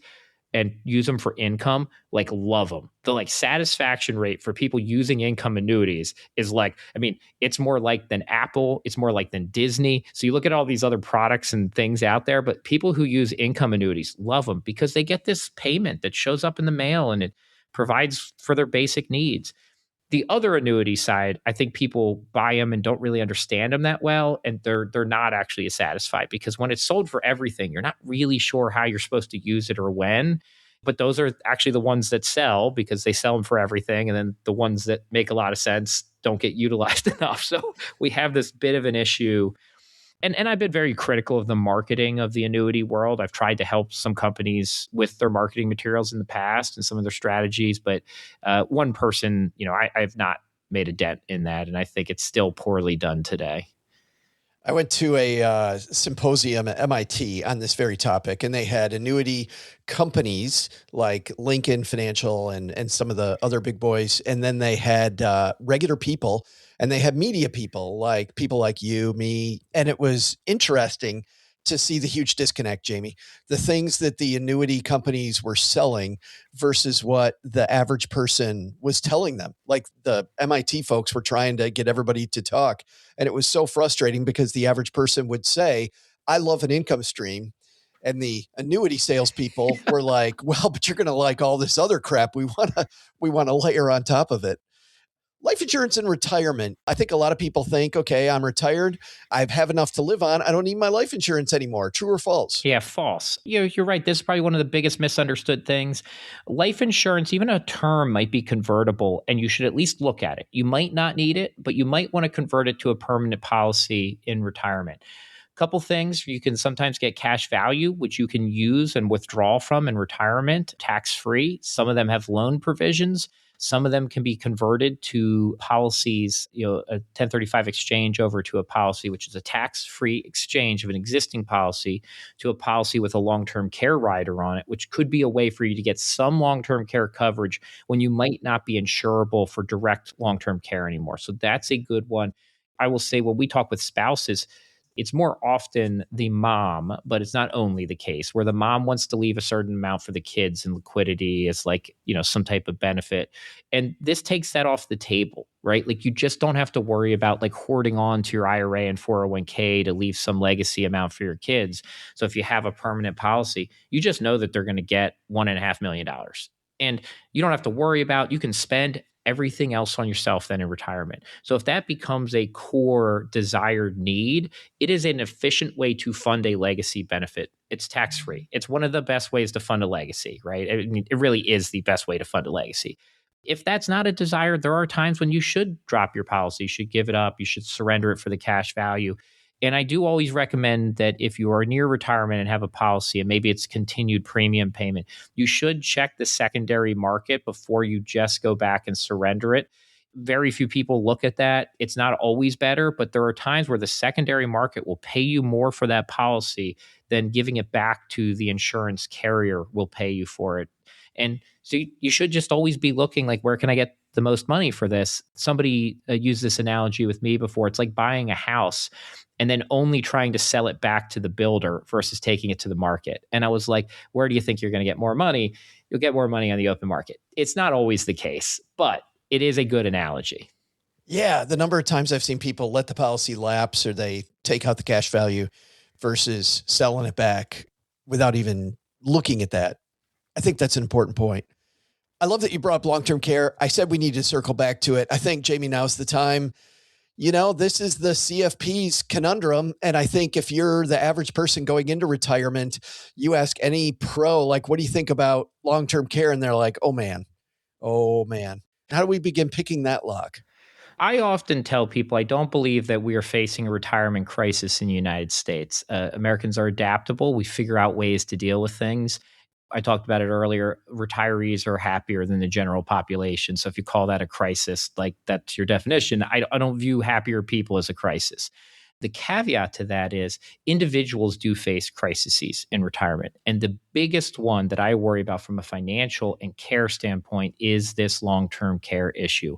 Speaker 6: and use them for income, like love them. The like satisfaction rate for people using income annuities is like, I mean, it's more like than Apple, it's more like than Disney. So you look at all these other products and things out there, but people who use income annuities love them because they get this payment that shows up in the mail and it provides for their basic needs. The other annuity side, I think people buy them and don't really understand them that well, and they're not actually as satisfied because when it's sold for everything, you're not really sure how you're supposed to use it or when. But those are actually the ones that sell because they sell them for everything, and then the ones that make a lot of sense don't get utilized enough. So we have this bit of an issue. And I've been very critical of the marketing of the annuity world. I've tried to help some companies with their marketing materials in the past and some of their strategies, but one person, I have not made a dent in that, and I think it's still poorly done today.
Speaker 5: I went to a symposium at MIT on this very topic, and they had annuity companies like Lincoln Financial and some of the other big boys. And then they had regular people, and they had media people like you, me. And it was interesting to see the huge disconnect, Jamie, the things that the annuity companies were selling versus what the average person was telling them. Like the MIT folks were trying to get everybody to talk. And it was so frustrating because the average person would say, I love an income stream. And the annuity salespeople were like, well, but you're going to like all this other crap we want to layer on top of it. Life insurance and retirement. I think a lot of people think, okay, I'm retired. I have enough to live on. I don't need my life insurance anymore. True or false?
Speaker 6: Yeah, false. You're right. This is probably one of the biggest misunderstood things. Life insurance, even a term, might be convertible, and you should at least look at it. You might not need it, but you might want to convert it to a permanent policy in retirement. Couple things, you can sometimes get cash value, which you can use and withdraw from in retirement, tax-free. Some of them have loan provisions. Some of them can be converted to policies, a 1035 exchange over to a policy, which is a tax-free exchange of an existing policy to a policy with a long-term care rider on it, which could be a way for you to get some long-term care coverage when you might not be insurable for direct long-term care anymore. So that's a good one. I will say when we talk with spouses, it's more often the mom, but it's not only the case where the mom wants to leave a certain amount for the kids and liquidity is like, some type of benefit. And this takes that off the table, right? Like you just don't have to worry about like hoarding on to your IRA and 401k to leave some legacy amount for your kids. So if you have a permanent policy, you just know that they're going to get $1.5 million. And you don't have to worry about, you can spend everything else on yourself then in retirement. So if that becomes a core desired need, it is an efficient way to fund a legacy benefit. It's tax-free. It's one of the best ways to fund a legacy, right? I mean, it really is the best way to fund a legacy. If that's not a desire, there are times when you should drop your policy. You should give it up. You should surrender it for the cash value. And I do always recommend that if you are near retirement and have a policy, and maybe it's continued premium payment, you should check the secondary market before you just go back and surrender it. Very few people look at that. It's not always better, but there are times where the secondary market will pay you more for that policy than giving it back to the insurance carrier will pay you for it. And so you should just always be looking like, where can I get the most money for this? Somebody used this analogy with me before. It's like buying a house and then only trying to sell it back to the builder versus taking it to the market. And I was like, where do you think you're going to get more money? You'll get more money on the open market. It's not always the case, but it is a good analogy.
Speaker 5: Yeah. The number of times I've seen people let the policy lapse or they take out the cash value versus selling it back without even looking at that. I think that's an important point. I love that you brought up long-term care. I said we need to circle back to it. I think, Jamie, now's the time. This is the CFP's conundrum. And I think if you're the average person going into retirement, you ask any pro, like, what do you think about long-term care? And they're like, oh man. How do we begin picking that lock?
Speaker 6: I often tell people I don't believe that we are facing a retirement crisis in the United States. Americans are adaptable. We figure out ways to deal with things. I talked about it earlier. Retirees are happier than the general population. So if you call that a crisis, like that's your definition, I don't view happier people as a crisis. The caveat to that is individuals do face crises in retirement. And the biggest one that I worry about from a financial and care standpoint is this long-term care issue.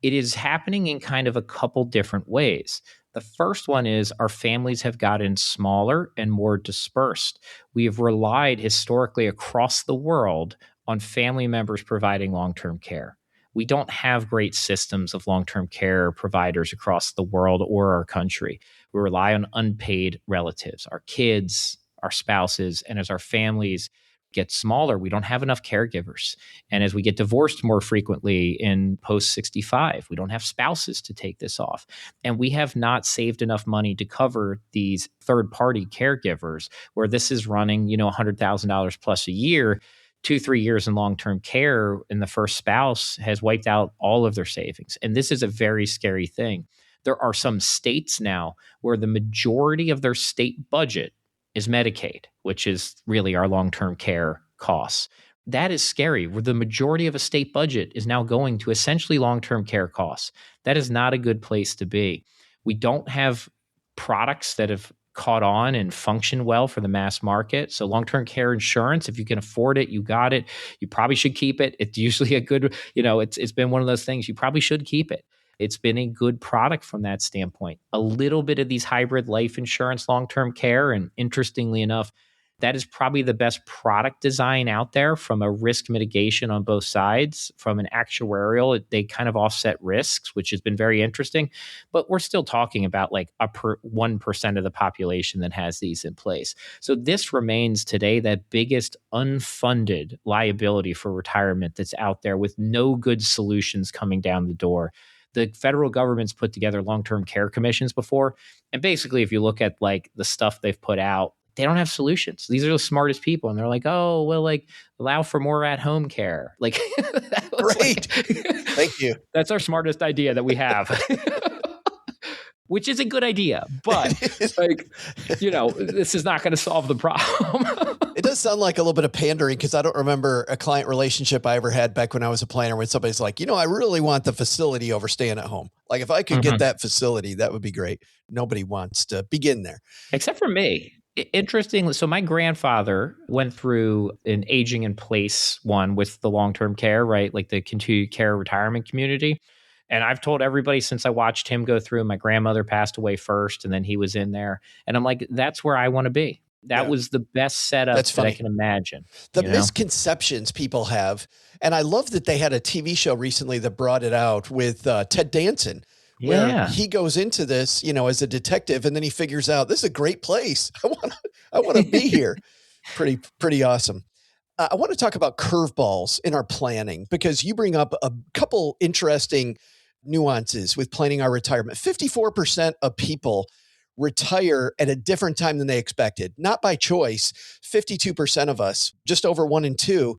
Speaker 6: It is happening in kind of a couple different ways. The first one is our families have gotten smaller and more dispersed. We have relied historically across the world on family members providing long-term care. We don't have great systems of long-term care providers across the world or our country. We rely on unpaid relatives, our kids, our spouses, and as our families get smaller, we don't have enough caregivers. And as we get divorced more frequently in post 65, we don't have spouses to take this off. And we have not saved enough money to cover these third-party caregivers where this is running, $100,000 plus a year. 2-3 years in long-term care and the first spouse has wiped out all of their savings. And this is a very scary thing. There are some states now where the majority of their state budget is Medicaid, which is really our long-term care costs. That is scary, where the majority of a state budget is now going to essentially long-term care costs. That is not a good place to be. We don't have products that have caught on and function well for the mass market. So long-term care insurance, if you can afford it, you got it. You probably should keep it. It's usually a good, it's been one of those things. You probably should keep it. It's been a good product from that standpoint. A little bit of these hybrid life insurance, long-term care, and interestingly enough, that is probably the best product design out there from a risk mitigation on both sides. From an actuarial, they kind of offset risks, which has been very interesting. But we're still talking about like 1% of the population that has these in place. So this remains today that biggest unfunded liability for retirement that's out there with no good solutions coming down the door. The federal government's put together long-term care commissions before. And basically, if you look at like the stuff they've put out, they don't have solutions. These are the smartest people. And they're like, oh, well, like allow for more at-home care. Like,
Speaker 5: Right. Thank you.
Speaker 6: That's our smartest idea that we have. Which is a good idea, but this is not going to solve the problem.
Speaker 5: It does sound like a little bit of pandering because I don't remember a client relationship I ever had back when I was a planner when somebody's like, I really want the facility over staying at home. Like if I could get that facility, that would be great. Nobody wants to begin there.
Speaker 6: Except for me. Interestingly, so my grandfather went through an aging in place one with the long-term care, right? Like the continued care retirement community. And I've told everybody since I watched him go through, my grandmother passed away first and then he was in there. And I'm like, that's where I want to be. That was the best setup that I can imagine.
Speaker 5: The misconceptions people have. And I love that they had a TV show recently that brought it out with Ted Danson. Where he goes into this, as a detective, and then he figures out this is a great place. I want to be here. Pretty awesome. I want to talk about curveballs in our planning because you bring up a couple interesting nuances with planning our retirement. 54% of people retire at a different time than they expected, not by choice. 52% of us, just over 1 in 2,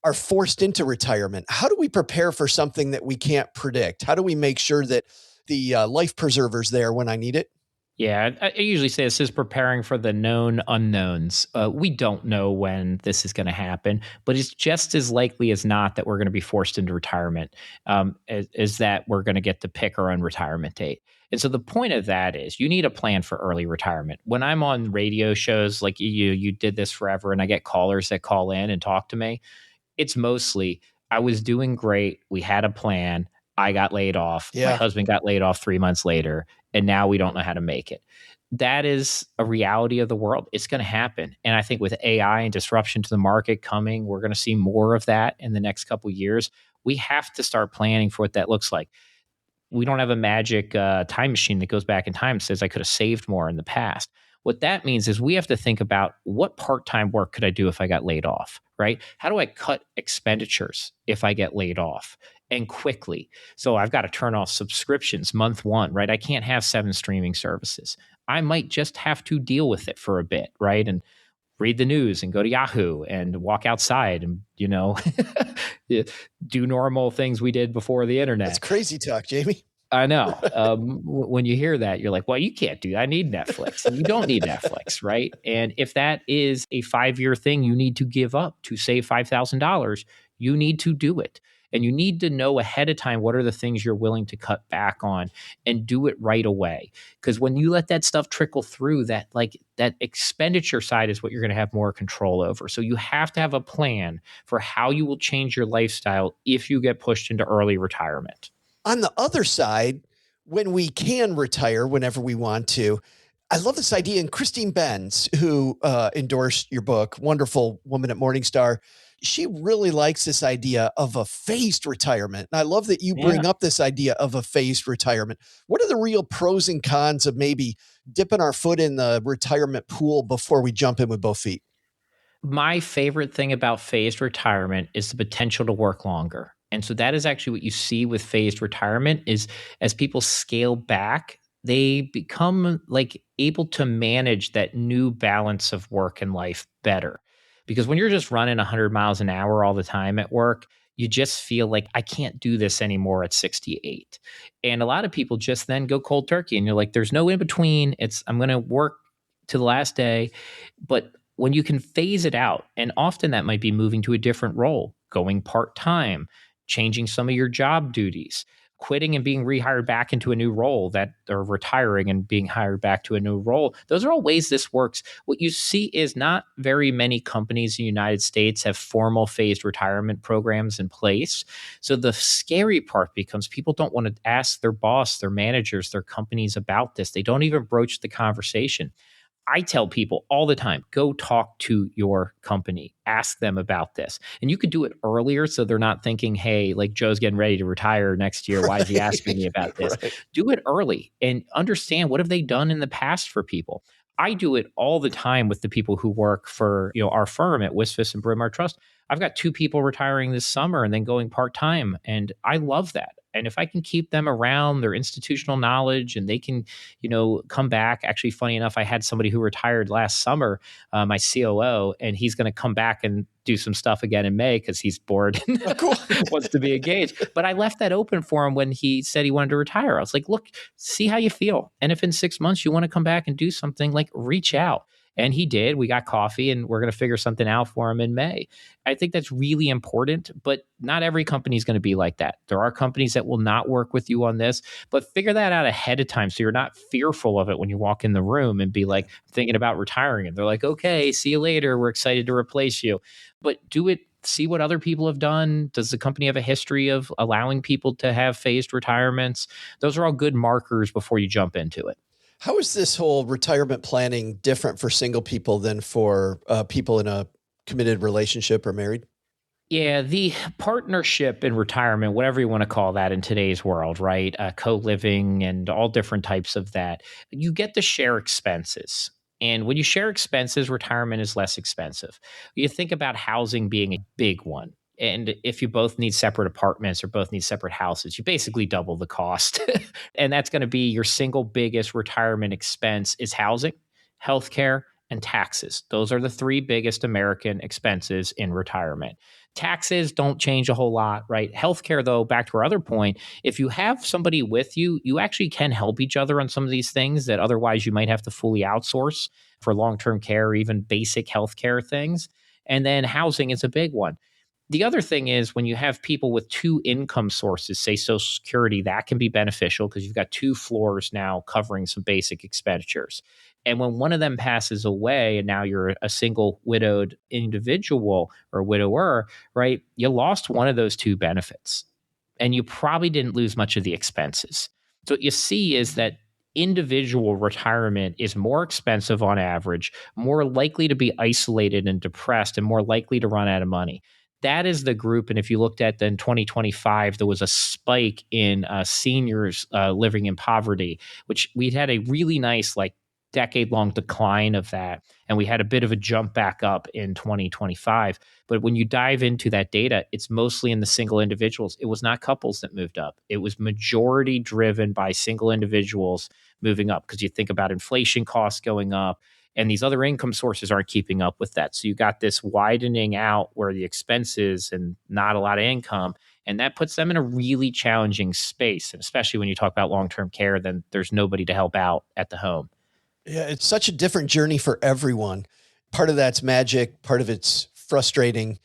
Speaker 5: are forced into retirement. How do we prepare for something that we can't predict? How do we make sure that the life preserver's there when I need it?
Speaker 6: Yeah, I usually say this is preparing for the known unknowns. We don't know when this is going to happen, but it's just as likely as not that we're going to be forced into retirement, as that we're going to get to pick our own retirement date. And so the point of that is you need a plan for early retirement. When I'm on radio shows like you did this forever, and I get callers that call in and talk to me, it's mostly, I was doing great. We had a plan. I got laid off. My husband got laid off 3 months later, and now we don't know how to make it. That is a reality of the world. It's going to happen. And I think with AI and disruption to the market coming, we're going to see more of that in the next couple of years. We have to start planning for what that looks like. We don't have a magic time machine that goes back in time and says I could have saved more in the past. What that means is we have to think about what part-time work could I do if I got laid off, right? How do I cut expenditures if I get laid off and quickly? So I've got to turn off subscriptions month 1, right? I can't have 7 streaming services. I might just have to deal with it for a bit, right? And read the news and go to Yahoo and walk outside and, do normal things we did before the internet.
Speaker 5: That's crazy talk, Jamie.
Speaker 6: I know. When you hear that, you're like, well, you can't do that. I need Netflix. And you don't need Netflix, right? And if that is a 5-year thing you need to give up to save $5,000, you need to do it. And you need to know ahead of time what are the things you're willing to cut back on and do it right away. Because when you let that stuff trickle through, that expenditure side is what you're going to have more control over. So you have to have a plan for how you will change your lifestyle if you get pushed into early retirement.
Speaker 5: On the other side, when we can retire whenever we want to, I love this idea. And Christine Benz, who endorsed your book, wonderful woman at Morningstar, she really likes this idea of a phased retirement. And I love that you bring up this idea of a phased retirement. What are the real pros and cons of maybe dipping our foot in the retirement pool before we jump in with both feet?
Speaker 6: My favorite thing about phased retirement is the potential to work longer. And so that is actually what you see with phased retirement is as people scale back, they become like able to manage that new balance of work and life better. Because when you're just running 100 miles an hour all the time at work, you just feel like I can't do this anymore at 68. And a lot of people just then go cold turkey and you're like, there's no in between. It's I'm going to work to the last day. But when you can phase it out, and often that might be moving to a different role, going part-time, changing some of your job duties, quitting and being rehired back into a new role that or retiring and being hired back to a new role. Those are all ways this works. What you see is not very many companies in the United States have formal phased retirement programs in place. So the scary part becomes people don't want to ask their boss, their managers, their companies about this. They don't even broach the conversation. I tell people all the time, go talk to your company, ask them about this. And you could do it earlier so they're not thinking, hey, like Joe's getting ready to retire next year. Why is he asking me about this? Do it early and understand what have they done in the past for people. I do it all the time with the people who work for our firm at Wisfis and Bryn Mawr Trust. I've got 2 people retiring this summer and then going part-time. And I love that. And if I can keep them around their institutional knowledge and they can, come back. Actually, funny enough, I had somebody who retired last summer, my COO, and he's going to come back and do some stuff again in May because he's bored and wants to be engaged. But I left that open for him when he said he wanted to retire. I was like, look, see how you feel. And if in 6 months you want to come back and do something, like reach out. And he did. We got coffee and we're going to figure something out for him in May. I think that's really important, but not every company is going to be like that. There are companies that will not work with you on this, but figure that out ahead of time so you're not fearful of it when you walk in the room and be like thinking about retiring. And they're like, okay, see you later. We're excited to replace you. But do it. See what other people have done. Does the company have a history of allowing people to have phased retirements? Those are all good markers before you jump into it.
Speaker 5: How is this whole retirement planning different for single people than for people in a committed relationship or married?
Speaker 6: Yeah, the partnership in retirement, whatever you want to call that in today's world, right? Co-living and all different types of that. You get to share expenses. And when you share expenses, retirement is less expensive. You think about housing being a big one. And if you both need separate apartments or both need separate houses, you basically double the cost. And that's going to be your single biggest retirement expense is housing, healthcare, and taxes. Those are the 3 biggest American expenses in retirement. Taxes don't change a whole lot, right? Healthcare, though, back to our other point, if you have somebody with you, you actually can help each other on some of these things that otherwise you might have to fully outsource for long-term care or even basic healthcare things. And then housing is a big one. The other thing is when you have people with 2 income sources, say Social Security, that can be beneficial because you've got 2 floors now covering some basic expenditures. And when one of them passes away and now you're a single widowed individual or widower, right, you lost one of those 2 benefits and you probably didn't lose much of the expenses. So what you see is that individual retirement is more expensive on average, more likely to be isolated and depressed, and more likely to run out of money. That is the group. And if you looked at in 2025, there was a spike in seniors living in poverty, which we'd had a really nice, decade-long decline of that. And we had a bit of a jump back up in 2025. But when you dive into that data, it's mostly in the single individuals. It was not couples that moved up. It was majority driven by single individuals moving up because you think about inflation costs going up. And these other income sources aren't keeping up with that. So you got this widening out where the expenses and not a lot of income. And that puts them in a really challenging space. And especially when you talk about long-term care, then there's nobody to help out at the home.
Speaker 5: Yeah, it's such a different journey for everyone. Part of that's magic. Part of it's frustrating.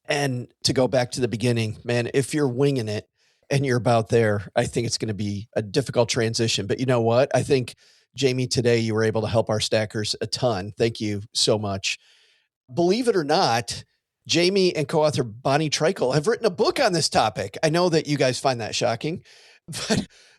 Speaker 5: And to go back to the beginning, man, if you're winging it and you're about there, I think it's going to be a difficult transition. But you know what? I think Jamie, today you were able to help our stackers a ton. Thank you so much. Believe it or not, Jamie and co-author Bonnie Treichel have written a book on this topic. I know that you guys find that shocking.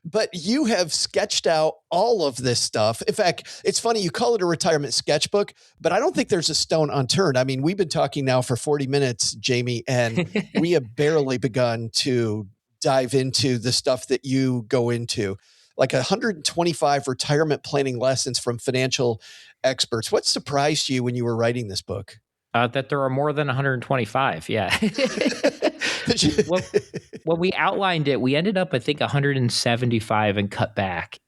Speaker 5: But you have sketched out all of this stuff. In fact, it's funny, you call it a retirement sketchbook, but I don't think there's a stone unturned. I mean, we've been talking now for 40 minutes, Jamie, and we have barely begun to dive into the stuff that you go into, like 125 retirement planning lessons from financial experts. What surprised you when you were writing this book?
Speaker 6: That there are more than 125. Yeah. When we outlined it, we ended up, I think, 175 and cut back.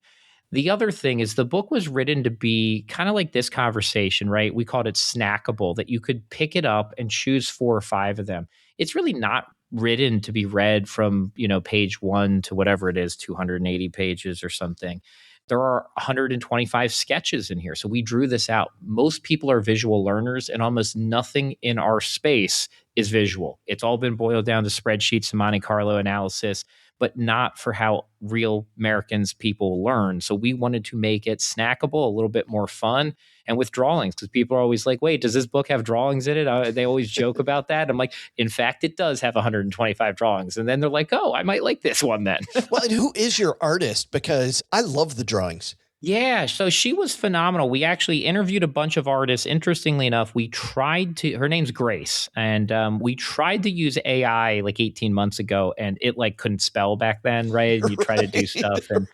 Speaker 6: The other thing is the book was written to be kind of like this conversation, right? We called it snackable, that you could pick it up and choose 4 or 5 of them. It's really not written to be read from, page 1 to whatever it is, 280 pages or something. There are 125 sketches in here. So we drew this out. Most people are visual learners, and almost nothing in our space is visual. It's all been boiled down to spreadsheets and Monte Carlo analysis, but not for how real Americans people learn. So we wanted to make it snackable, a little bit more fun, and with drawings, because people are always like, wait, does this book have drawings in it? They always joke about that. I'm like, in fact, it does have 125 drawings. And then they're like, oh, I might like this one then.
Speaker 5: Well, and who is your artist? Because I love the drawings.
Speaker 6: Yeah, so she was phenomenal. We actually interviewed a bunch of artists. Interestingly enough, her name's Grace, and we tried to use AI like 18 months ago, and it couldn't spell back then, right? And you try to do stuff, and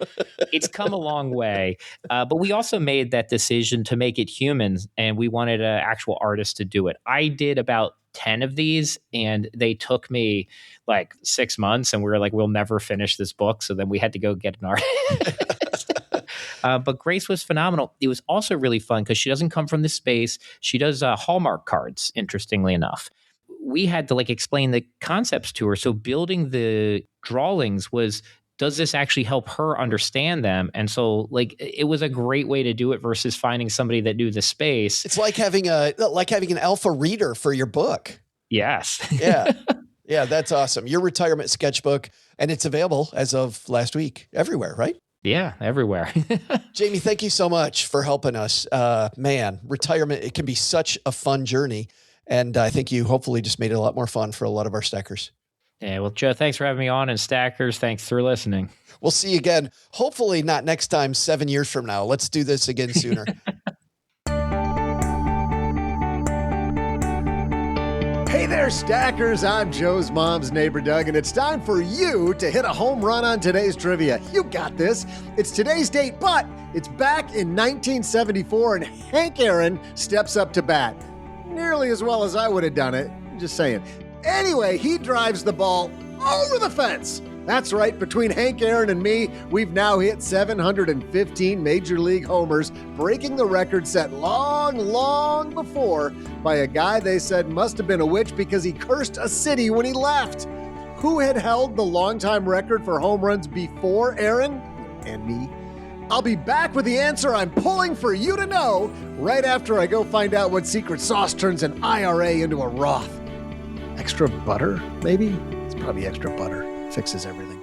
Speaker 6: it's come a long way. But we also made that decision to make it human, and we wanted an actual artist to do it. I did about 10 of these, and they took me 6 months, and we were like, we'll never finish this book. So then we had to go get an artist. But Grace was phenomenal. It was also really fun because she doesn't come from this space. She does Hallmark cards, interestingly enough. We had to explain the concepts to her. So building the drawings was, does this actually help her understand them? And so it was a great way to do it versus finding somebody that knew the space.
Speaker 5: It's like having an alpha reader for your book.
Speaker 6: Yes.
Speaker 5: Yeah. Yeah, that's awesome. Your retirement sketchbook, and it's available as of last week everywhere, right?
Speaker 6: Yeah, everywhere.
Speaker 5: Jamie, thank you so much for helping us. Man, retirement, it can be such a fun journey. And I think you hopefully just made it a lot more fun for a lot of our stackers.
Speaker 6: Yeah, well, Joe, thanks for having me on. And stackers, thanks for listening.
Speaker 5: We'll see you again. Hopefully not next time, 7 years from now. Let's do this again sooner.
Speaker 4: Hey there, stackers. I'm Joe's mom's neighbor, Doug, and it's time for you to hit a home run on today's trivia. You got this. It's today's date, but it's back in 1974, and Hank Aaron steps up to bat. Nearly as well as I would have done it. Just saying. Anyway, he drives the ball over the fence. That's right, between Hank Aaron and me, we've now hit 715 Major League homers, breaking the record set long before by a guy they said must have been a witch because he cursed a city when he left. Who had held the longtime record for home runs before Aaron and me? I'll be back with the answer I'm pulling for you to know right after I go find out what secret sauce turns an IRA into a Roth. Extra butter, maybe? It's probably extra butter. Fixes everything.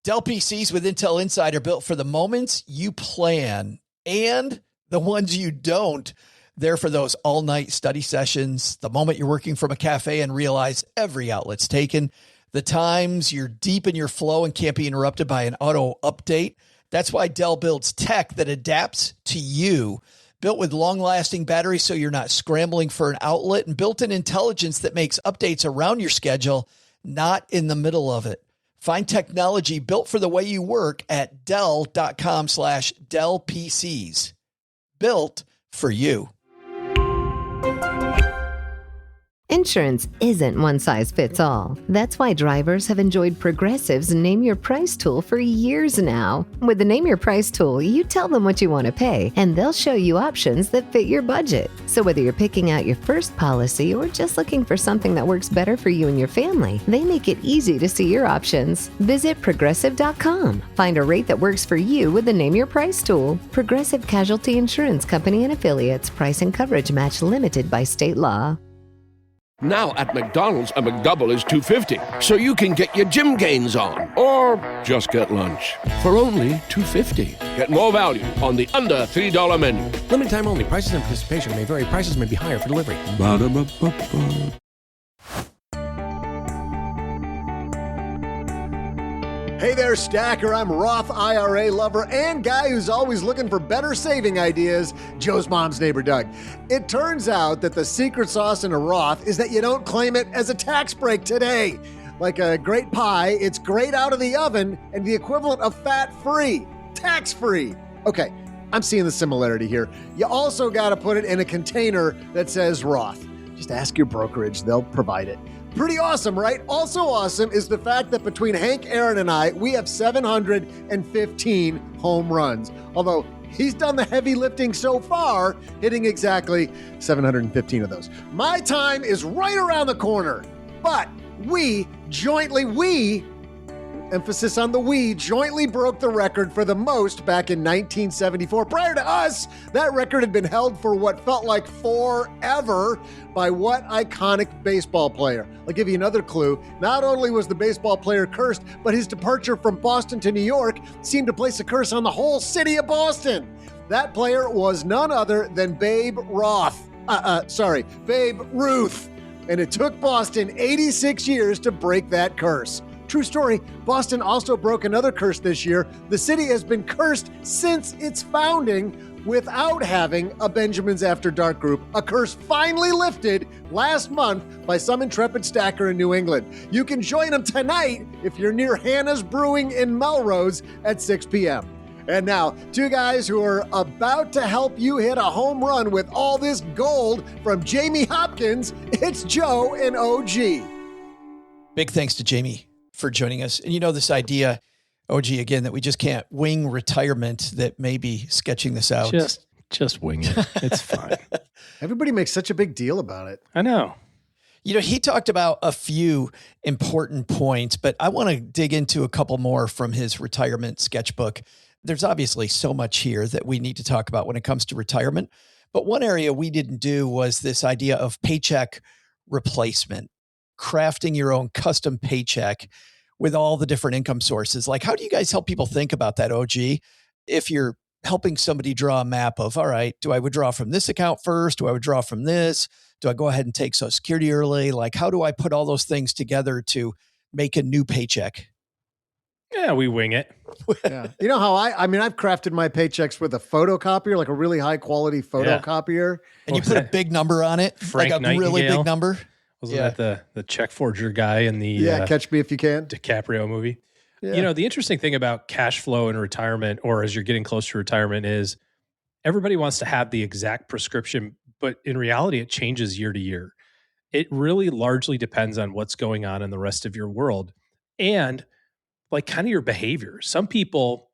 Speaker 5: Dell PCs with Intel Inside are built for the moments you plan and the ones you don't. They're for those all-night study sessions, the moment you're working from a cafe and realize every outlet's taken, the times you're deep in your flow and can't be interrupted by an auto update. That's why Dell builds tech that adapts to you. Built with long-lasting batteries so you're not scrambling for an outlet, and built-in intelligence that makes updates around your schedule, not in the middle of it. Find technology built for the way you work at Dell.com/Dell PCs. Built for you.
Speaker 7: Insurance isn't one size fits all. That's why drivers have enjoyed Progressive's Name Your Price tool for years now. With the Name Your Price tool, you tell them what you want to pay, and they'll show you options that fit your budget. So whether you're picking out your first policy or just looking for something that works better for you and your family, they make it easy to see your options. Visit Progressive.com. Find a rate that works for you with the Name Your Price tool. Progressive Casualty Insurance Company and Affiliates. Price and coverage match limited by state law.
Speaker 8: Now at McDonald's, a McDouble is $2.50, so you can get your gym gains on, or just get lunch for only $2.50. Get more value on the under $3 menu.
Speaker 9: Limited time only. Prices and participation may vary. Prices may be higher for delivery.
Speaker 8: Ba-da-ba-ba-ba.
Speaker 4: Hey there, Stacker. I'm Roth IRA lover and guy who's always looking for better saving ideas, Joe's mom's neighbor, Doug. It turns out that the secret sauce in a Roth is that you don't claim it as a tax break today. Like a great pie, it's great out of the oven and the equivalent of fat-free, tax-free. Okay, I'm seeing the similarity here. You also got to put it in a container that says Roth. Just ask your brokerage, they'll provide it. Pretty awesome, right? Also awesome is the fact that between Hank, Aaron, and I, we have 715 home runs. Although he's done the heavy lifting so far, hitting exactly 715 of those. My time is right around the corner, but we, emphasis on the we, jointly broke the record for the most back in 1974. Prior to us, that record had been held for what felt like forever by what iconic baseball player? I'll give you another clue. Not only was the baseball player cursed, but his departure from Boston to New York seemed to place a curse on the whole city of Boston. That player was none other than Babe Ruth. And it took Boston 86 years to break that curse. True story, Boston also broke another curse this year. The city has been cursed since its founding without having a Benjamins After Dark group, a curse finally lifted last month by some intrepid stacker in New England. You can join them tonight if you're near Hannah's Brewing in Melrose at 6 p.m. And now, two guys who are about to help you hit a home run with all this gold from Jamie Hopkins. It's Joe and OG.
Speaker 5: Big thanks to Jamie for joining us. And you know, this idea, OG, again, that we just can't wing retirement, that may be sketching this out.
Speaker 9: Just wing it. It's fine.
Speaker 4: Everybody makes such a big deal about it.
Speaker 9: I know.
Speaker 5: You know, he talked about a few important points, but I want to dig into a couple more from his retirement sketchbook. There's obviously so much here that we need to talk about when it comes to retirement. But one area we didn't do was this idea of paycheck replacement, crafting your own custom paycheck with all the different income sources. Like, how do you guys help people think about that, OG? If you're helping somebody draw a map of, all right, do I withdraw from this account first? Do I withdraw from this? Do I go ahead and take Social Security early? Like, how do I put all those things together to make a new paycheck?
Speaker 9: Yeah, we wing it.
Speaker 4: Yeah. You know how I've crafted my paychecks with a photocopier, like a really high quality photocopier.
Speaker 5: And you put a big number on it,
Speaker 9: Frank
Speaker 5: like a really big number.
Speaker 9: Wasn't that the check forger guy in the
Speaker 4: Catch Me If You Can
Speaker 9: DiCaprio movie?
Speaker 4: Yeah.
Speaker 9: You know, the interesting thing about cash flow in retirement, or as you're getting close to retirement, is everybody wants to have the exact prescription, but in reality, it changes year to year. It really largely depends on what's going on in the rest of your world and like kind of your behavior. Some people,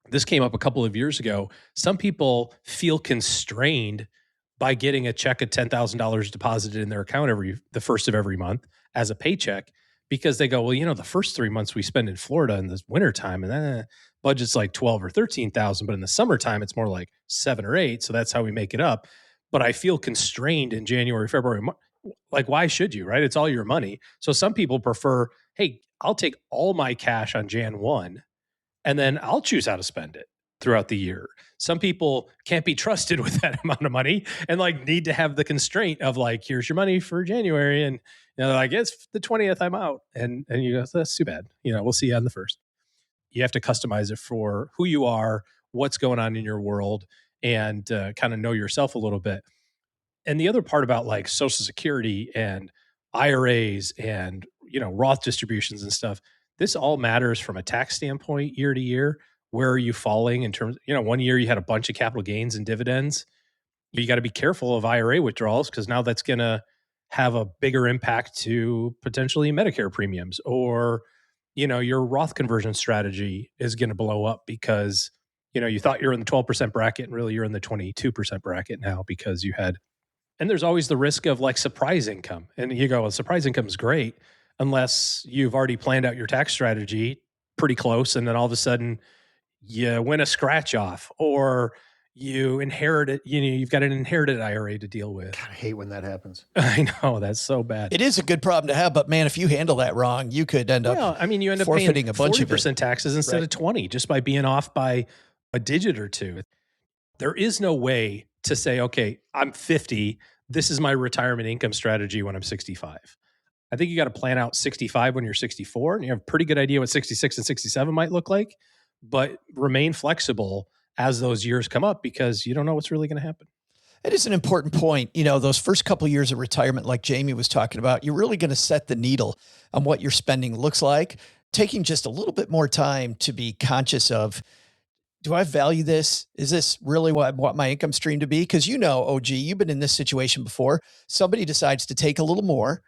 Speaker 9: this came up a couple of years ago, some people feel constrained by getting a check of $10,000 deposited in their account the first of every month as a paycheck, because they go, well, you know, the first 3 months we spend in Florida in the wintertime, and then budget's like 12 or 13,000, but in the summertime it's more like 7 or 8. So that's how we make it up. But I feel constrained in January, February. Like, why should you, right? It's all your money. So some people prefer, hey, I'll take all my cash on Jan 1 and then I'll choose how to spend it throughout the year. Some people can't be trusted with that amount of money and like need to have the constraint of like, here's your money for January. And you know, like, it's the 20th, I'm out. And you go, that's too bad. You know, we'll see you on the 1st. You have to customize it for who you are, what's going on in your world, and kind of know yourself a little bit. And the other part about like Social Security and IRAs and, you know, Roth distributions and stuff, this all matters from a tax standpoint year to year. Where are you falling in terms, you know, one year you had a bunch of capital gains and dividends. You got to be careful of IRA withdrawals because now that's going to have a bigger impact to potentially Medicare premiums, or, you know, your Roth conversion strategy is going to blow up because, you know, you thought you're in the 12% bracket and really you're in the 22% bracket now because you had, and there's always the risk of like surprise income. And you go, well, surprise income is great unless you've already planned out your tax strategy pretty close. And then all of a sudden you win a scratch off, or you inherit it, you know, you've got an inherited IRA to deal with.
Speaker 4: God, I hate when that happens.
Speaker 9: I know, that's so bad.
Speaker 5: It is a good problem to have, but man, if you handle that wrong, you could end up
Speaker 9: you end up
Speaker 5: forfeiting
Speaker 9: paying
Speaker 5: a bunch of
Speaker 9: 40% taxes instead of 20 just by being off by a digit or two. There is no way to say, okay, I'm 50. This is my retirement income strategy when I'm 65. I think you got to plan out 65 when you're 64, and you have a pretty good idea what 66 and 67 might look like, but remain flexible as those years come up because you don't know what's really going to happen.
Speaker 5: It is an important point. You know, those first couple of years of retirement, like Jamie was talking about, you're really going to set the needle on what your spending looks like. Taking just a little bit more time to be conscious of, do I value this? Is this really what I want my income stream to be? Because you know, OG, you've been in this situation before. Somebody decides to take a little more.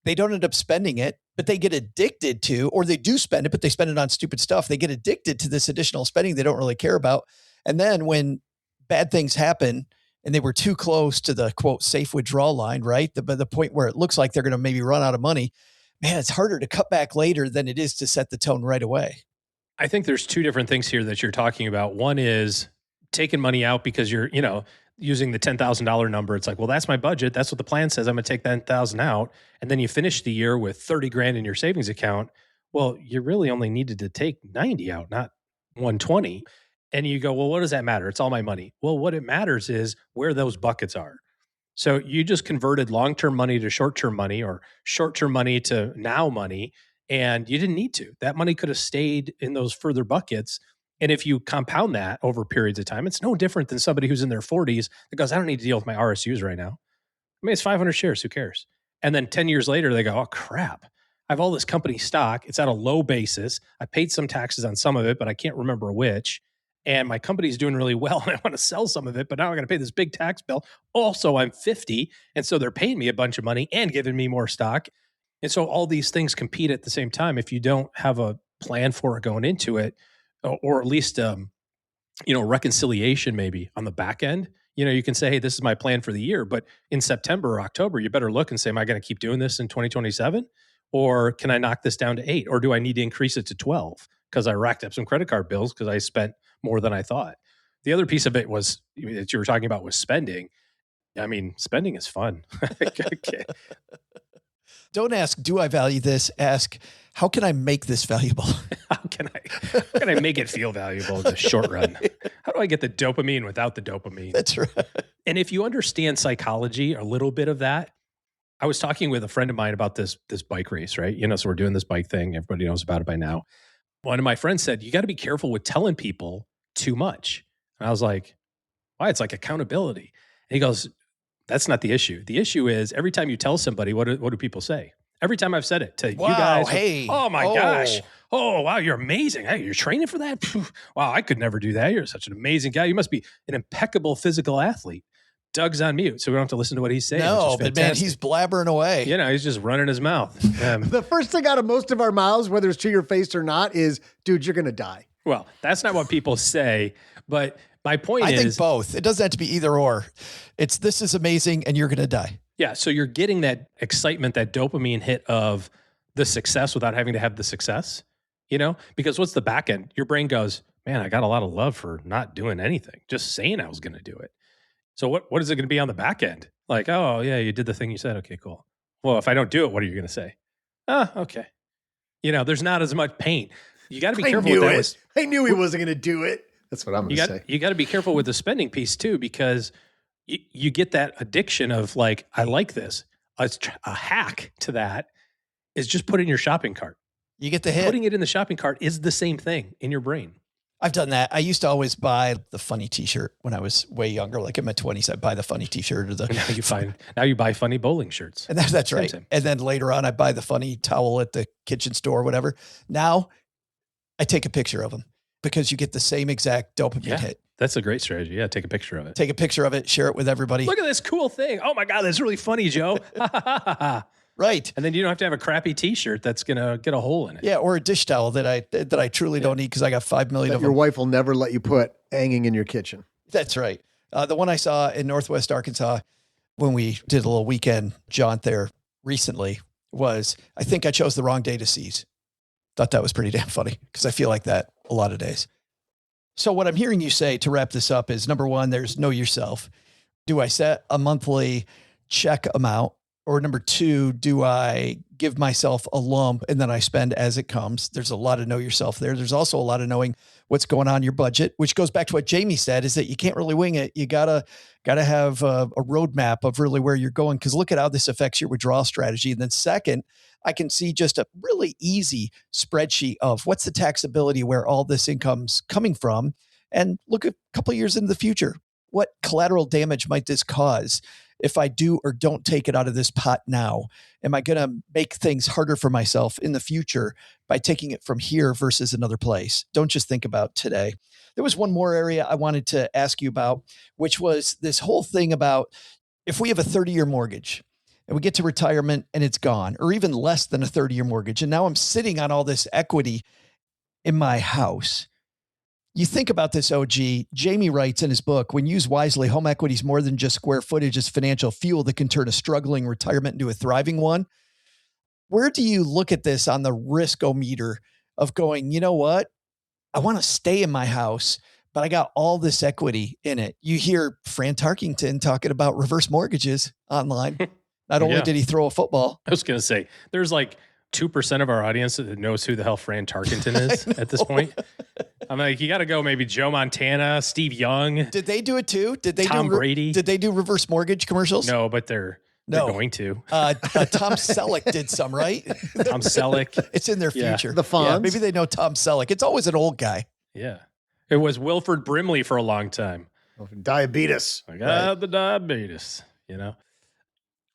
Speaker 5: They don't end up spending it, but they get addicted to, or they do spend it, but they spend it on stupid stuff. They get addicted to this additional spending they don't really care about. And then when bad things happen, and they were too close to the quote safe withdrawal line, right? The point where it looks like they're going to maybe run out of money. Man, it's harder to cut back later than it is to set the tone right away.
Speaker 9: I think there's two different things here that you're talking about. One is taking money out because you're, using the $10,000 number. It's like, well, that's my budget. That's what the plan says. I'm going to take that 10,000 out. And then you finish the year with 30 grand in your savings account. Well, you really only needed to take 90 out, not 120. And you go, well, what does that matter? It's all my money. Well, what it matters is where those buckets are. So you just converted long-term money to short-term money or short-term money to now money, and you didn't need to. That money could have stayed in those further buckets. And if you compound that over periods of time, it's no different than somebody who's in their 40s that goes, I don't need to deal with my RSUs right now. I mean, it's 500 shares. Who cares? And then 10 years later, they go, oh, crap. I have all this company stock. It's at a low basis. I paid some taxes on some of it, but I can't remember which. And my company's doing really well and I want to sell some of it, but now I got to pay this big tax bill. Also, I'm 50. And so they're paying me a bunch of money and giving me more stock. And so all these things compete at the same time. If you don't have a plan for it going into it, or at least, reconciliation maybe on the back end, you can say, hey, this is my plan for the year. But in September or October, you better look and say, am I going to keep doing this in 2027? Or can I knock this down to 8? Or do I need to increase it to 12? Because I racked up some credit card bills because I spent more than I thought. The other piece of it was that you were talking about was spending. I mean, spending is fun. Okay.
Speaker 5: Don't ask, do I value this? Ask, how can I make this valuable?
Speaker 9: How can I make it feel valuable in the short run? How do I get the dopamine without the dopamine?
Speaker 5: That's right.
Speaker 9: And if you understand psychology, a little bit of that, I was talking with a friend of mine about this bike race, right? So we're doing this bike thing. Everybody knows about it by now. One of my friends said, you got to be careful with telling people too much. And I was like, why? It's like accountability. And he goes, that's not the issue. The issue is every time you tell somebody, what do people say? Every time I've said it to you guys.
Speaker 5: Hey.
Speaker 9: Oh my gosh. Oh, wow. You're amazing. Hey, you're training for that? Wow. I could never do that. You're such an amazing guy. You must be an impeccable physical athlete. Doug's on mute, so we don't have to listen to what he's saying.
Speaker 5: No, but man, he's blabbering away.
Speaker 9: He's just running his mouth.
Speaker 4: The first thing out of most of our mouths, whether it's to your face or not, is, dude, you're going to die.
Speaker 9: Well, that's not what people say, but my point is...
Speaker 5: I think both. It doesn't have to be either or. It's, this is amazing, and you're going to die.
Speaker 9: Yeah, so you're getting that excitement, that dopamine hit of the success without having to have the success, Because what's the back end? Your brain goes, man, I got a lot of love for not doing anything, just saying I was going to do it. So what is it going to be on the back end? Like, oh, yeah, you did the thing you said. Okay, cool. Well, if I don't do it, what are you going to say? Okay. There's not as much pain. You got to be careful with that.
Speaker 4: I knew he wasn't going to do it. That's what I'm going to say.
Speaker 9: You got to be careful with the spending piece too, because you get that addiction of like, I like this. A hack to that is just put it in your shopping cart.
Speaker 5: You get the hit.
Speaker 9: Putting it in the shopping cart is the same thing in your brain.
Speaker 5: I've done that. I used to always buy the funny t-shirt when I was way younger. Like in my 20s, I'd buy the funny t-shirt or
Speaker 9: now you buy funny bowling shirts.
Speaker 5: And that's right. Same. And then later on, I buy the funny towel at the kitchen store or whatever. Now I take a picture of them because you get the same exact dopamine hit.
Speaker 9: That's a great strategy. Yeah. Take a picture of it.
Speaker 5: Take a picture of it. Share it with everybody.
Speaker 9: Look at this cool thing. Oh my God, that's really funny, Joe.
Speaker 5: Right.
Speaker 9: And then you don't have to have a crappy t-shirt that's going to get a hole in it.
Speaker 5: Yeah. Or a dish towel that I truly don't need because I got 5 million of them.
Speaker 4: Your wife will never let you put hanging in your kitchen.
Speaker 5: That's right. The one I saw in Northwest Arkansas when we did a little weekend jaunt there recently was, I think I chose the wrong day to seize. Thought that was pretty damn funny because I feel like that a lot of days. So what I'm hearing you say to wrap this up is, number one, there's know yourself. Do I set a monthly check amount? Or number two, do I give myself a lump and then I spend as it comes. There's a lot of know yourself there. There's also a lot of knowing what's going on in your budget, which goes back to what Jamie said, is that you can't really wing it. You gotta have a roadmap of really where you're going, because look at how this affects your withdrawal strategy. And then second, I can see just a really easy spreadsheet of what's the taxability where all this income's coming from, and look a couple of years into the future. What collateral damage might this cause if I do or don't take it out of this pot now? Am I going to make things harder for myself in the future by taking it from here versus another place? Don't just think about today. There was one more area I wanted to ask you about, which was this whole thing about if we have a 30-year mortgage and we get to retirement and it's gone, or even less than a 30-year mortgage, and now I'm sitting on all this equity in my house. You think about this, OG. Jamie writes in his book, when used wisely, home equity is more than just square footage. It's financial fuel that can turn a struggling retirement into a thriving one. Where do you look at this on the risk-o-meter of going, you know what? I want to stay in my house, but I got all this equity in it. You hear Fran Tarkington talking about reverse mortgages online. Not only did he throw a football.
Speaker 9: I was going to say, there's like 2% of our audience that knows who the hell Fran Tarkington is at this point. I'm like, you got to go maybe Joe Montana, Steve Young.
Speaker 5: Did they do it too? Did they
Speaker 9: Tom Brady?
Speaker 5: Did they do reverse mortgage commercials?
Speaker 9: No, but they're going to.
Speaker 5: Tom Selleck did some, right?
Speaker 9: Tom Selleck.
Speaker 5: It's in their future.
Speaker 4: The Fonz.
Speaker 5: Yeah, maybe they know Tom Selleck. It's always an old guy.
Speaker 9: Yeah. It was Wilford Brimley for a long time.
Speaker 4: Diabetes.
Speaker 9: I got the diabetes, you know?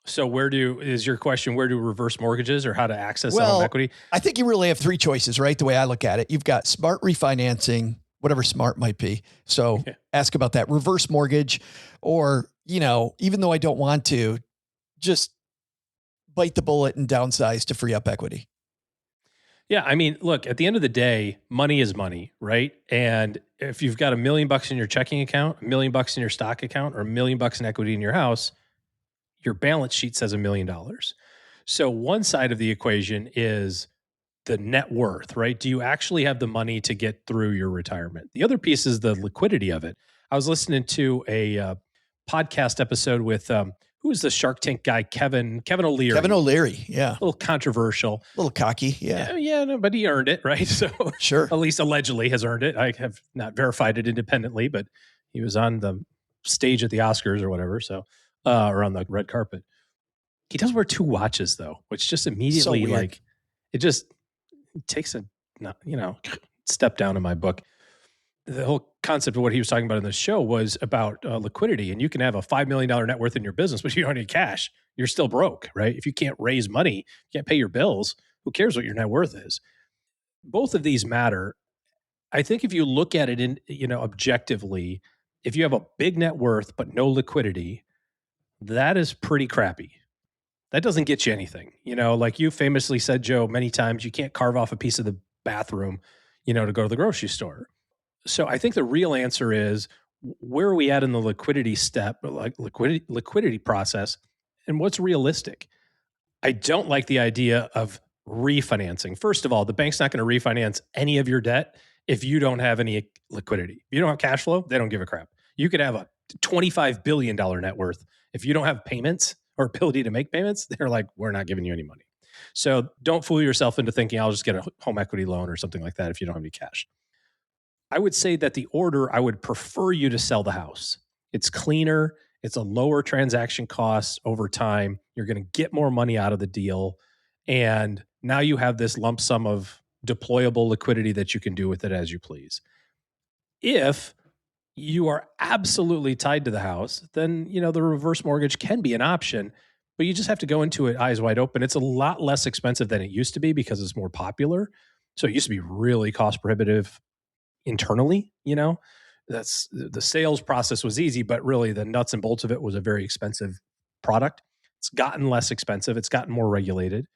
Speaker 9: So is your question, where do reverse mortgages or how to access home equity?
Speaker 5: I think you really have three choices, right? The way I look at it, you've got smart refinancing, whatever smart might be. So ask about that reverse mortgage, or, even though I don't want to, just bite the bullet and downsize to free up equity.
Speaker 9: Yeah. I mean, look, at the end of the day, money is money, right? And if you've got $1 million in your checking account, $1 million in your stock account, or $1 million in equity in your house, your balance sheet says $1 million. So one side of the equation is the net worth, right? Do you actually have the money to get through your retirement? The other piece is the liquidity of it. I was listening to a podcast episode with, who is the Shark Tank guy? Kevin O'Leary.
Speaker 5: Kevin O'Leary, yeah.
Speaker 9: A little controversial.
Speaker 5: A little cocky, yeah.
Speaker 9: Yeah, no, but he earned it, right? So
Speaker 5: sure.
Speaker 9: At least allegedly has earned it. I have not verified it independently, but he was on the stage at the Oscars or whatever, so or on the red carpet. He does wear 2 watches though, which just immediately it just takes a step down in my book. The whole concept of what he was talking about in the show was about liquidity, and you can have a $5 million net worth in your business, but you don't need cash. You're still broke, right? If you can't raise money, you can't pay your bills, who cares what your net worth is? Both of these matter. I think if you look at it objectively, if you have a big net worth but no liquidity, that is pretty crappy. That doesn't get you anything. Like you famously said, Joe, many times, you can't carve off a piece of the bathroom, to go to the grocery store. So I think the real answer is, where are we at in the liquidity step, like liquidity process, and what's realistic? I don't like the idea of refinancing. First of all, the bank's not going to refinance any of your debt if you don't have any liquidity. If you don't have cash flow, they don't give a crap. You could have a $25 billion net worth. If you don't have payments or ability to make payments, they're like, we're not giving you any money. So don't fool yourself into thinking I'll just get a home equity loan or something like that if you don't have any cash. I would say that the order, I would prefer you to sell the house. It's cleaner. It's a lower transaction cost over time. You're going to get more money out of the deal. And now you have this lump sum of deployable liquidity that you can do with it as you please. If you are absolutely tied to the house, then, the reverse mortgage can be an option, but you just have to go into it eyes wide open. It's a lot less expensive than it used to be because it's more popular. So it used to be really cost prohibitive internally, that's the sales process was easy, but really the nuts and bolts of it was a very expensive product. It's gotten less expensive. It's gotten more regulated,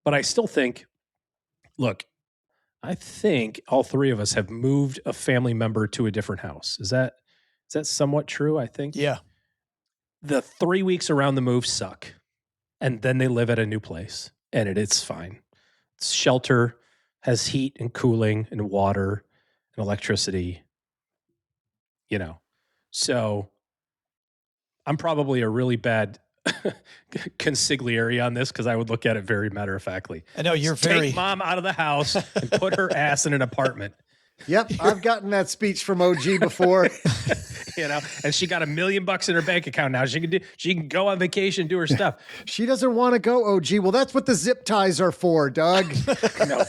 Speaker 9: but I still think, I think all 3 of us have moved a family member to a different house. Is that somewhat true? I think.
Speaker 5: Yeah.
Speaker 9: The 3 weeks around the move suck, and then they live at a new place, and it's fine. It's shelter, has heat and cooling and water and electricity. So I'm probably a really bad consigliere on this because I would look at it very matter of factly.
Speaker 5: I know you're
Speaker 9: Take mom out of the house and put her ass in an apartment.
Speaker 4: Yep, I've gotten that speech from OG before.
Speaker 9: And she got $1 million in her bank account now. She can go on vacation, do her stuff.
Speaker 4: She doesn't want to go, OG. Well, that's what the zip ties are for, Doug.
Speaker 9: No.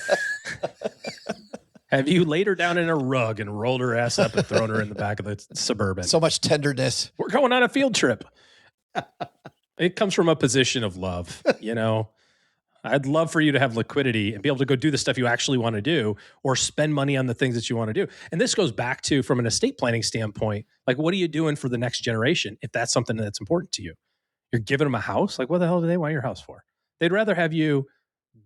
Speaker 9: Have you laid her down in a rug and rolled her ass up and thrown her in the back of the Suburban?
Speaker 5: So much tenderness.
Speaker 9: We're going on a field trip. It comes from a position of love, I'd love for you to have liquidity and be able to go do the stuff you actually want to do or spend money on the things that you want to do. And this goes back to, from an estate planning standpoint, like, what are you doing for the next generation if that's something that's important to you? You're giving them a house? Like, what the hell do they want your house for? They'd rather have you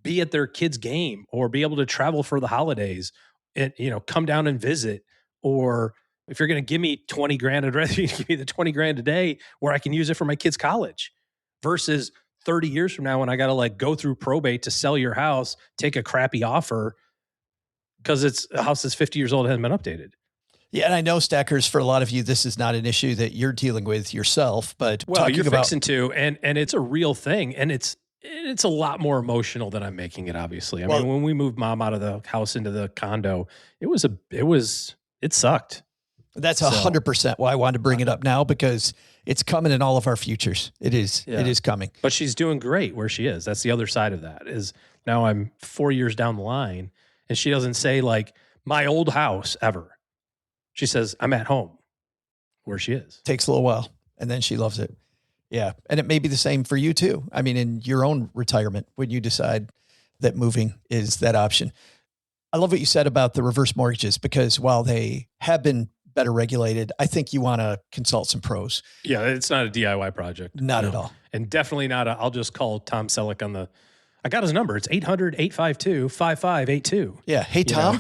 Speaker 9: be at their kid's game or be able to travel for the holidays and, come down and visit. Or if you're going to give me 20 grand, I'd rather you give me the 20 grand a day where I can use it for my kid's college versus 30 years from now when I got to go through probate to sell your house, take a crappy offer because it's a house that's 50 years old and hasn't been updated.
Speaker 5: Yeah, and I know, Stackers, for a lot of you, this is not an issue that you're dealing with yourself, but
Speaker 9: you're fixing to, and it's a real thing, and it's a lot more emotional than I'm making it. Obviously, I mean, when we moved mom out of the house into the condo, it sucked.
Speaker 5: That's 100% why I wanted to bring it up now, because it's coming in all of our futures. It is coming.
Speaker 9: But she's doing great where she is. That's the other side of that. Is now I'm 4 years down the line, and she doesn't say my old house ever. She says, I'm at home where she is.
Speaker 5: Takes a little while, and then she loves it. Yeah. And it may be the same for you too. I mean, in your own retirement, when you decide that moving is that option. I love what you said about the reverse mortgages, because while they have been better regulated, I think you want to consult some pros.
Speaker 9: Yeah, it's not a DIY project.
Speaker 5: Not at all.
Speaker 9: And definitely not I'll just call Tom Selleck I got his number. It's 800-852-5582.
Speaker 5: Yeah. Hey, Tom.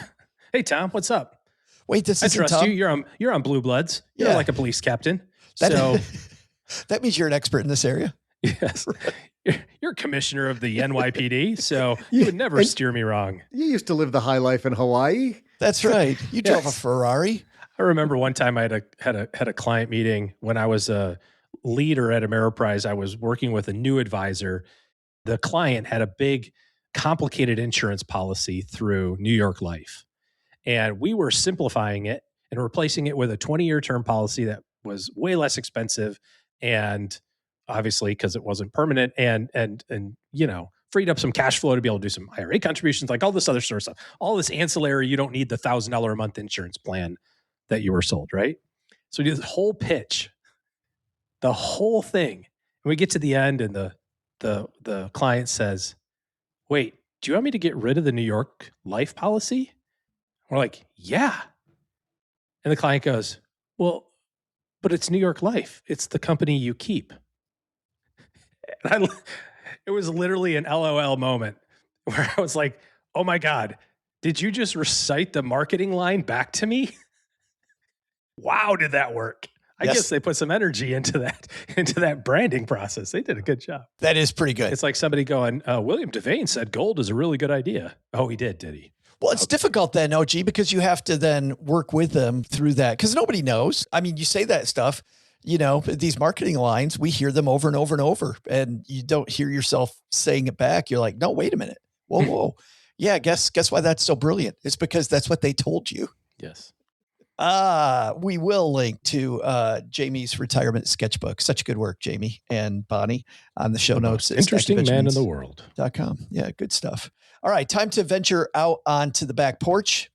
Speaker 9: Hey, Tom, what's up?
Speaker 5: Wait, this
Speaker 9: I
Speaker 5: isn't
Speaker 9: trust
Speaker 5: Tom?
Speaker 9: you. You're on Blue Bloods. You're like a police captain.
Speaker 5: That means you're an expert in this area.
Speaker 9: Yes. You're commissioner of the NYPD, so you would never steer me wrong.
Speaker 4: You used to live the high life in Hawaii.
Speaker 5: That's right. You drove a Ferrari.
Speaker 9: I remember one time I had a client meeting when I was a leader at Ameriprise. I was working with a new advisor. The client had a big, complicated insurance policy through New York Life. And we were simplifying it and replacing it with a 20-year term policy that was way less expensive, and obviously because it wasn't permanent, and freed up some cash flow to be able to do some IRA contributions, like all this other sort of stuff. All this ancillary, you don't need the $1,000 a month insurance plan that you were sold, right? So we do this whole pitch, the whole thing. And we get to the end, and the client says, wait, do you want me to get rid of the New York Life policy? We're like, yeah. And the client goes, well, but it's New York Life. It's the company you keep. And it was literally an LOL moment where I was like, oh my God, did you just recite the marketing line back to me? Wow, did that work? I guess they put some energy into that branding process. They did a good job.
Speaker 5: That is pretty good.
Speaker 9: It's like somebody going, William Devane said gold is a really good idea. Oh, he did he?
Speaker 5: Well, it's difficult then, OG, because you have to then work with them through that, because nobody knows. I mean, you say that stuff, these marketing lines, we hear them over and over and over, and you don't hear yourself saying it back. You're like, no, wait a minute. Whoa. Yeah, guess why that's so brilliant? It's because that's what they told you.
Speaker 9: Yes.
Speaker 5: We will link to Jamie's retirement sketchbook. Such good work, Jamie and Bonnie, on the show notes.
Speaker 9: Interesting man in the world.com.
Speaker 5: Yeah, good stuff. All right, time to venture out onto the back porch.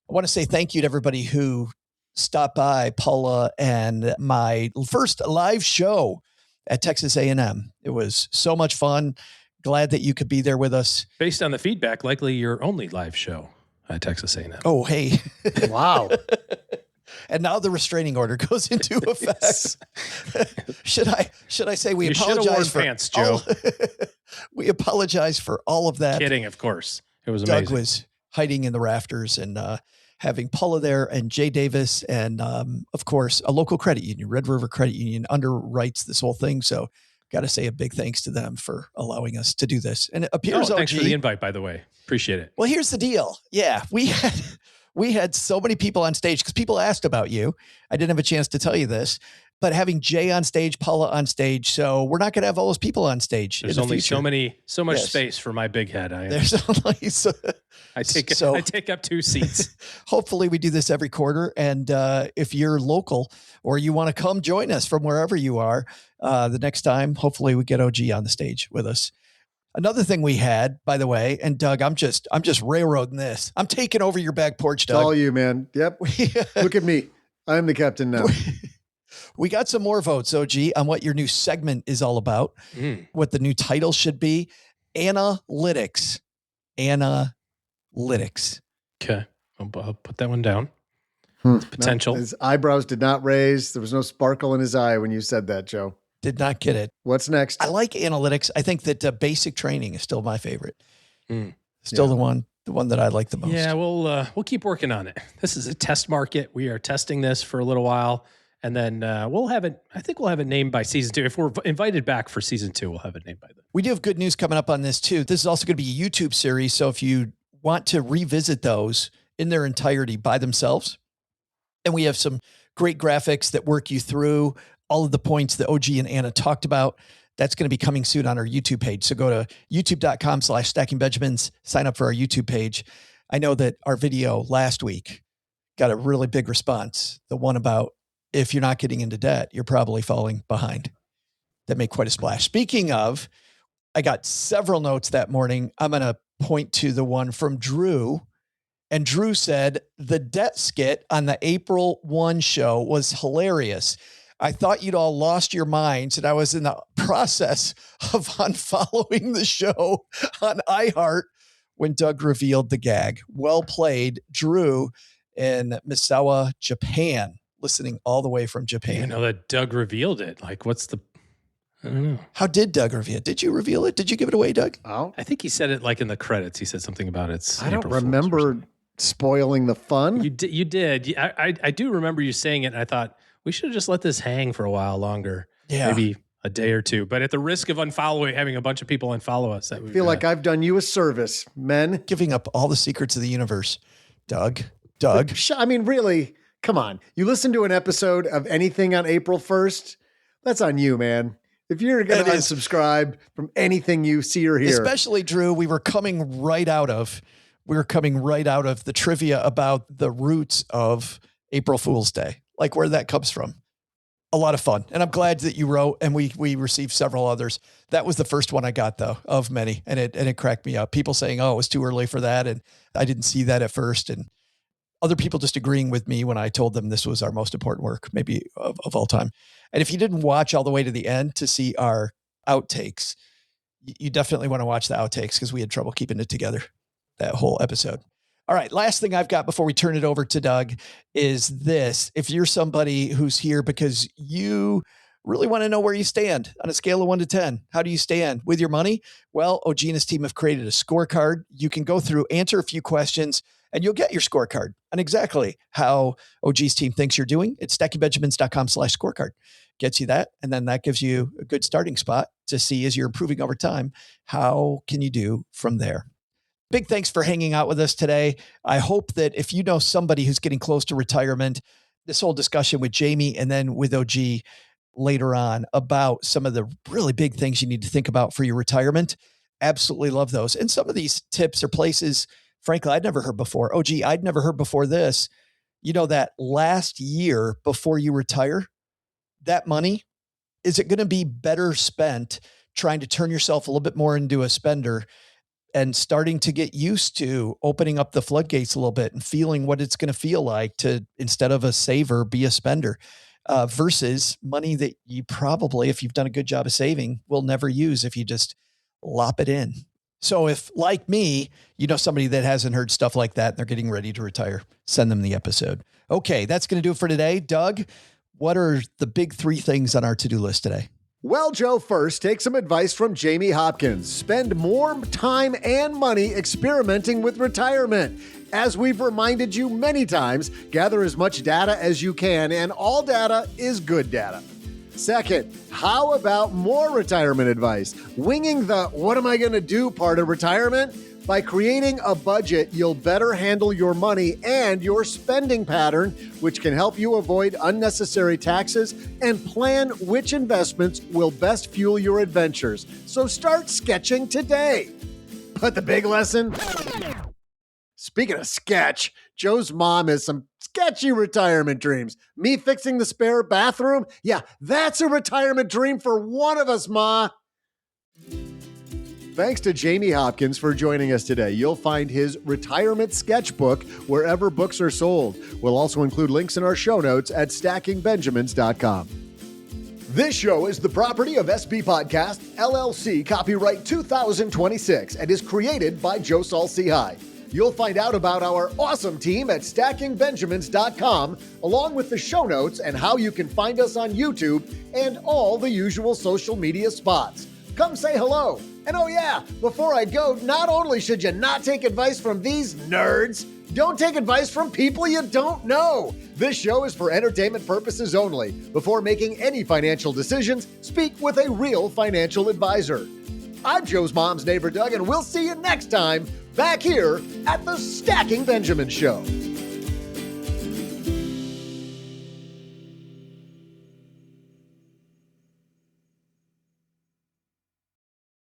Speaker 5: I want to say thank you to everybody who stopped by Paula and my first live show at Texas A&M. It was so much fun. Glad that you could be there with us.
Speaker 9: Based on the feedback, likely your only live show at Texas A&M.
Speaker 5: Oh, hey.
Speaker 4: Wow.
Speaker 5: And now the restraining order goes into effect. Should I say we apologize for
Speaker 9: pants, Joe?
Speaker 5: We apologize for all of that.
Speaker 9: Kidding, of course. It was amazing.
Speaker 5: Doug was hiding in the rafters, and having Paula there, and Jay Davis, and of course a local credit union, Red River Credit Union, underwrites this whole thing. So got to say a big thanks to them for allowing us to do this. And it appears
Speaker 9: thanks for the invite, by the way. Appreciate it.
Speaker 5: Well, here's the deal. Yeah, we had so many people on stage because people asked about you. I didn't have a chance to tell you this. but having Jay on stage, Paula on stage. So we're not going to have all those people on stage.
Speaker 9: There's
Speaker 5: in the
Speaker 9: only
Speaker 5: future.
Speaker 9: so much space for my big head.
Speaker 5: There's only
Speaker 9: I take up 2 seats.
Speaker 5: Hopefully we do this every quarter. And if you're local or you want to come join us from wherever you are, the next time, hopefully we get OG on the stage with us. Another thing we had, by the way, and Doug, I'm just railroading this. I'm taking over your back porch, Doug.
Speaker 4: It's all you, man. Yep. Look at me. I'm the captain now.
Speaker 5: We got some more votes, OG, on what your new segment is all about, what the new title should be. Analytics.
Speaker 9: Okay. I'll put that one down. Potential.
Speaker 4: No, his eyebrows did not raise. There was no sparkle in his eye when you said that, Joe.
Speaker 5: Did not get it.
Speaker 4: What's next?
Speaker 5: I like analytics. I think that basic training is still my favorite. Still the one that I like the most.
Speaker 9: Yeah, we'll keep working on it. This is a test market. We are testing this for a little while, and then we'll have it. I think we'll have it named by season 2. If we're invited back for season 2, we'll have it named by then.
Speaker 5: We do have good news coming up on this too. This is also going to be a YouTube series. So if you want to revisit those in their entirety by themselves, and we have some great graphics that work you through all of the points that OG and Anna talked about. That's going to be coming soon on our YouTube page. So go to youtube.com/stackingbenjamins, sign up for our YouTube page. I know that our video last week got a really big response. The one about if you're not getting into debt, you're probably falling behind. That made quite a splash. Speaking of, I got several notes that morning. I'm going to point to the one from Drew. And Drew said, the debt skit on the April 1 show was hilarious. I thought you'd all lost your minds, and I was in the process of unfollowing the show on iHeart when Doug revealed the gag. Well played, Drew in Misawa, Japan, listening all the way from Japan.
Speaker 9: You know that Doug revealed it. Like, I don't know.
Speaker 5: How did Doug reveal it? Did you reveal it? Did you give it away, Doug?
Speaker 4: Oh,
Speaker 9: I think he said it like in the credits. He said something about it.
Speaker 4: I don't remember spoiling the fun.
Speaker 9: You did. I do remember you saying it, and I thought, we should have just let this hang for a while longer. Yeah. Maybe a day or two. But at the risk of having a bunch of people unfollow us. I
Speaker 4: feel like I've done you a service, men.
Speaker 5: Giving up all the secrets of the universe. Doug.
Speaker 4: I mean, really, come on. You listen to an episode of anything on April 1st, that's on you, man. If you're going to unsubscribe from anything you see or hear.
Speaker 5: Especially, Drew, we were coming right out of the trivia about the roots of April Fool's Day. Like where that comes from. A lot of fun. And I'm glad that you wrote, and we received several others. That was the first one I got, though, of many. And it cracked me up. People saying, oh, it was too early for that. And I didn't see that at first. And other people just agreeing with me when I told them this was our most important work, maybe of all time. And if you didn't watch all the way to the end to see our outtakes, you definitely want to watch the outtakes because we had trouble keeping it together, that whole episode. All right, last thing I've got before we turn it over to Doug is this. If you're somebody who's here because you really want to know where you stand on a scale of 1 to 10, how do you stand with your money? Well, OG and his team have created a scorecard. You can go through, answer a few questions, and you'll get your scorecard on exactly how OG's team thinks you're doing. It's stackingbenjamins.com/scorecard. Gets you that, and then that gives you a good starting spot to see as you're improving over time, how can you do from there? Big thanks for hanging out with us today. I hope that if you know somebody who's getting close to retirement, this whole discussion with Jamie and then with OG later on about some of the really big things you need to think about for your retirement, absolutely love those. And some of these tips or places, frankly, I'd never heard before. OG, I'd never heard before this. You know, that last year before you retire, that money, is it going to be better spent trying to turn yourself a little bit more into a spender and starting to get used to opening up the floodgates a little bit and feeling what it's going to feel like to, instead of a saver, be a spender, versus money that you probably, if you've done a good job of saving, will never use if you just lop it in. So if, like me, you know somebody that hasn't heard stuff like that and they're getting ready to retire, send them the episode. Okay, that's going to do it for today. Doug, what are the big 3 things on our to-do list today?
Speaker 4: Well, Joe, first, take some advice from Jamie Hopkins. Spend more time and money experimenting with retirement. As we've reminded you many times, gather as much data as you can, and all data is good data. Second, how about more retirement advice? Winging the what am I going to do part of retirement By creating a budget, you'll better handle your money and your spending pattern, which can help you avoid unnecessary taxes and plan which investments will best fuel your adventures. So start sketching today. But the big lesson? Speaking of sketch, Joe's mom has some sketchy retirement dreams. Me fixing the spare bathroom? Yeah, that's a retirement dream for one of us, Ma. Thanks to Jamie Hopkins for joining us today. You'll find his retirement sketchbook wherever books are sold. We'll also include links in our show notes at stackingbenjamins.com. This show is the property of SB Podcast, LLC, copyright 2026, and is created by Joe Saul-Sehy. You'll find out about our awesome team at stackingbenjamins.com, along with the show notes and how you can find us on YouTube and all the usual social media spots. Come say hello. And oh yeah, before I go, not only should you not take advice from these nerds, don't take advice from people you don't know. This show is for entertainment purposes only. Before making any financial decisions, speak with a real financial advisor. I'm Joe's mom's neighbor, Doug, and we'll see you next time back here at the Stacking Benjamin Show.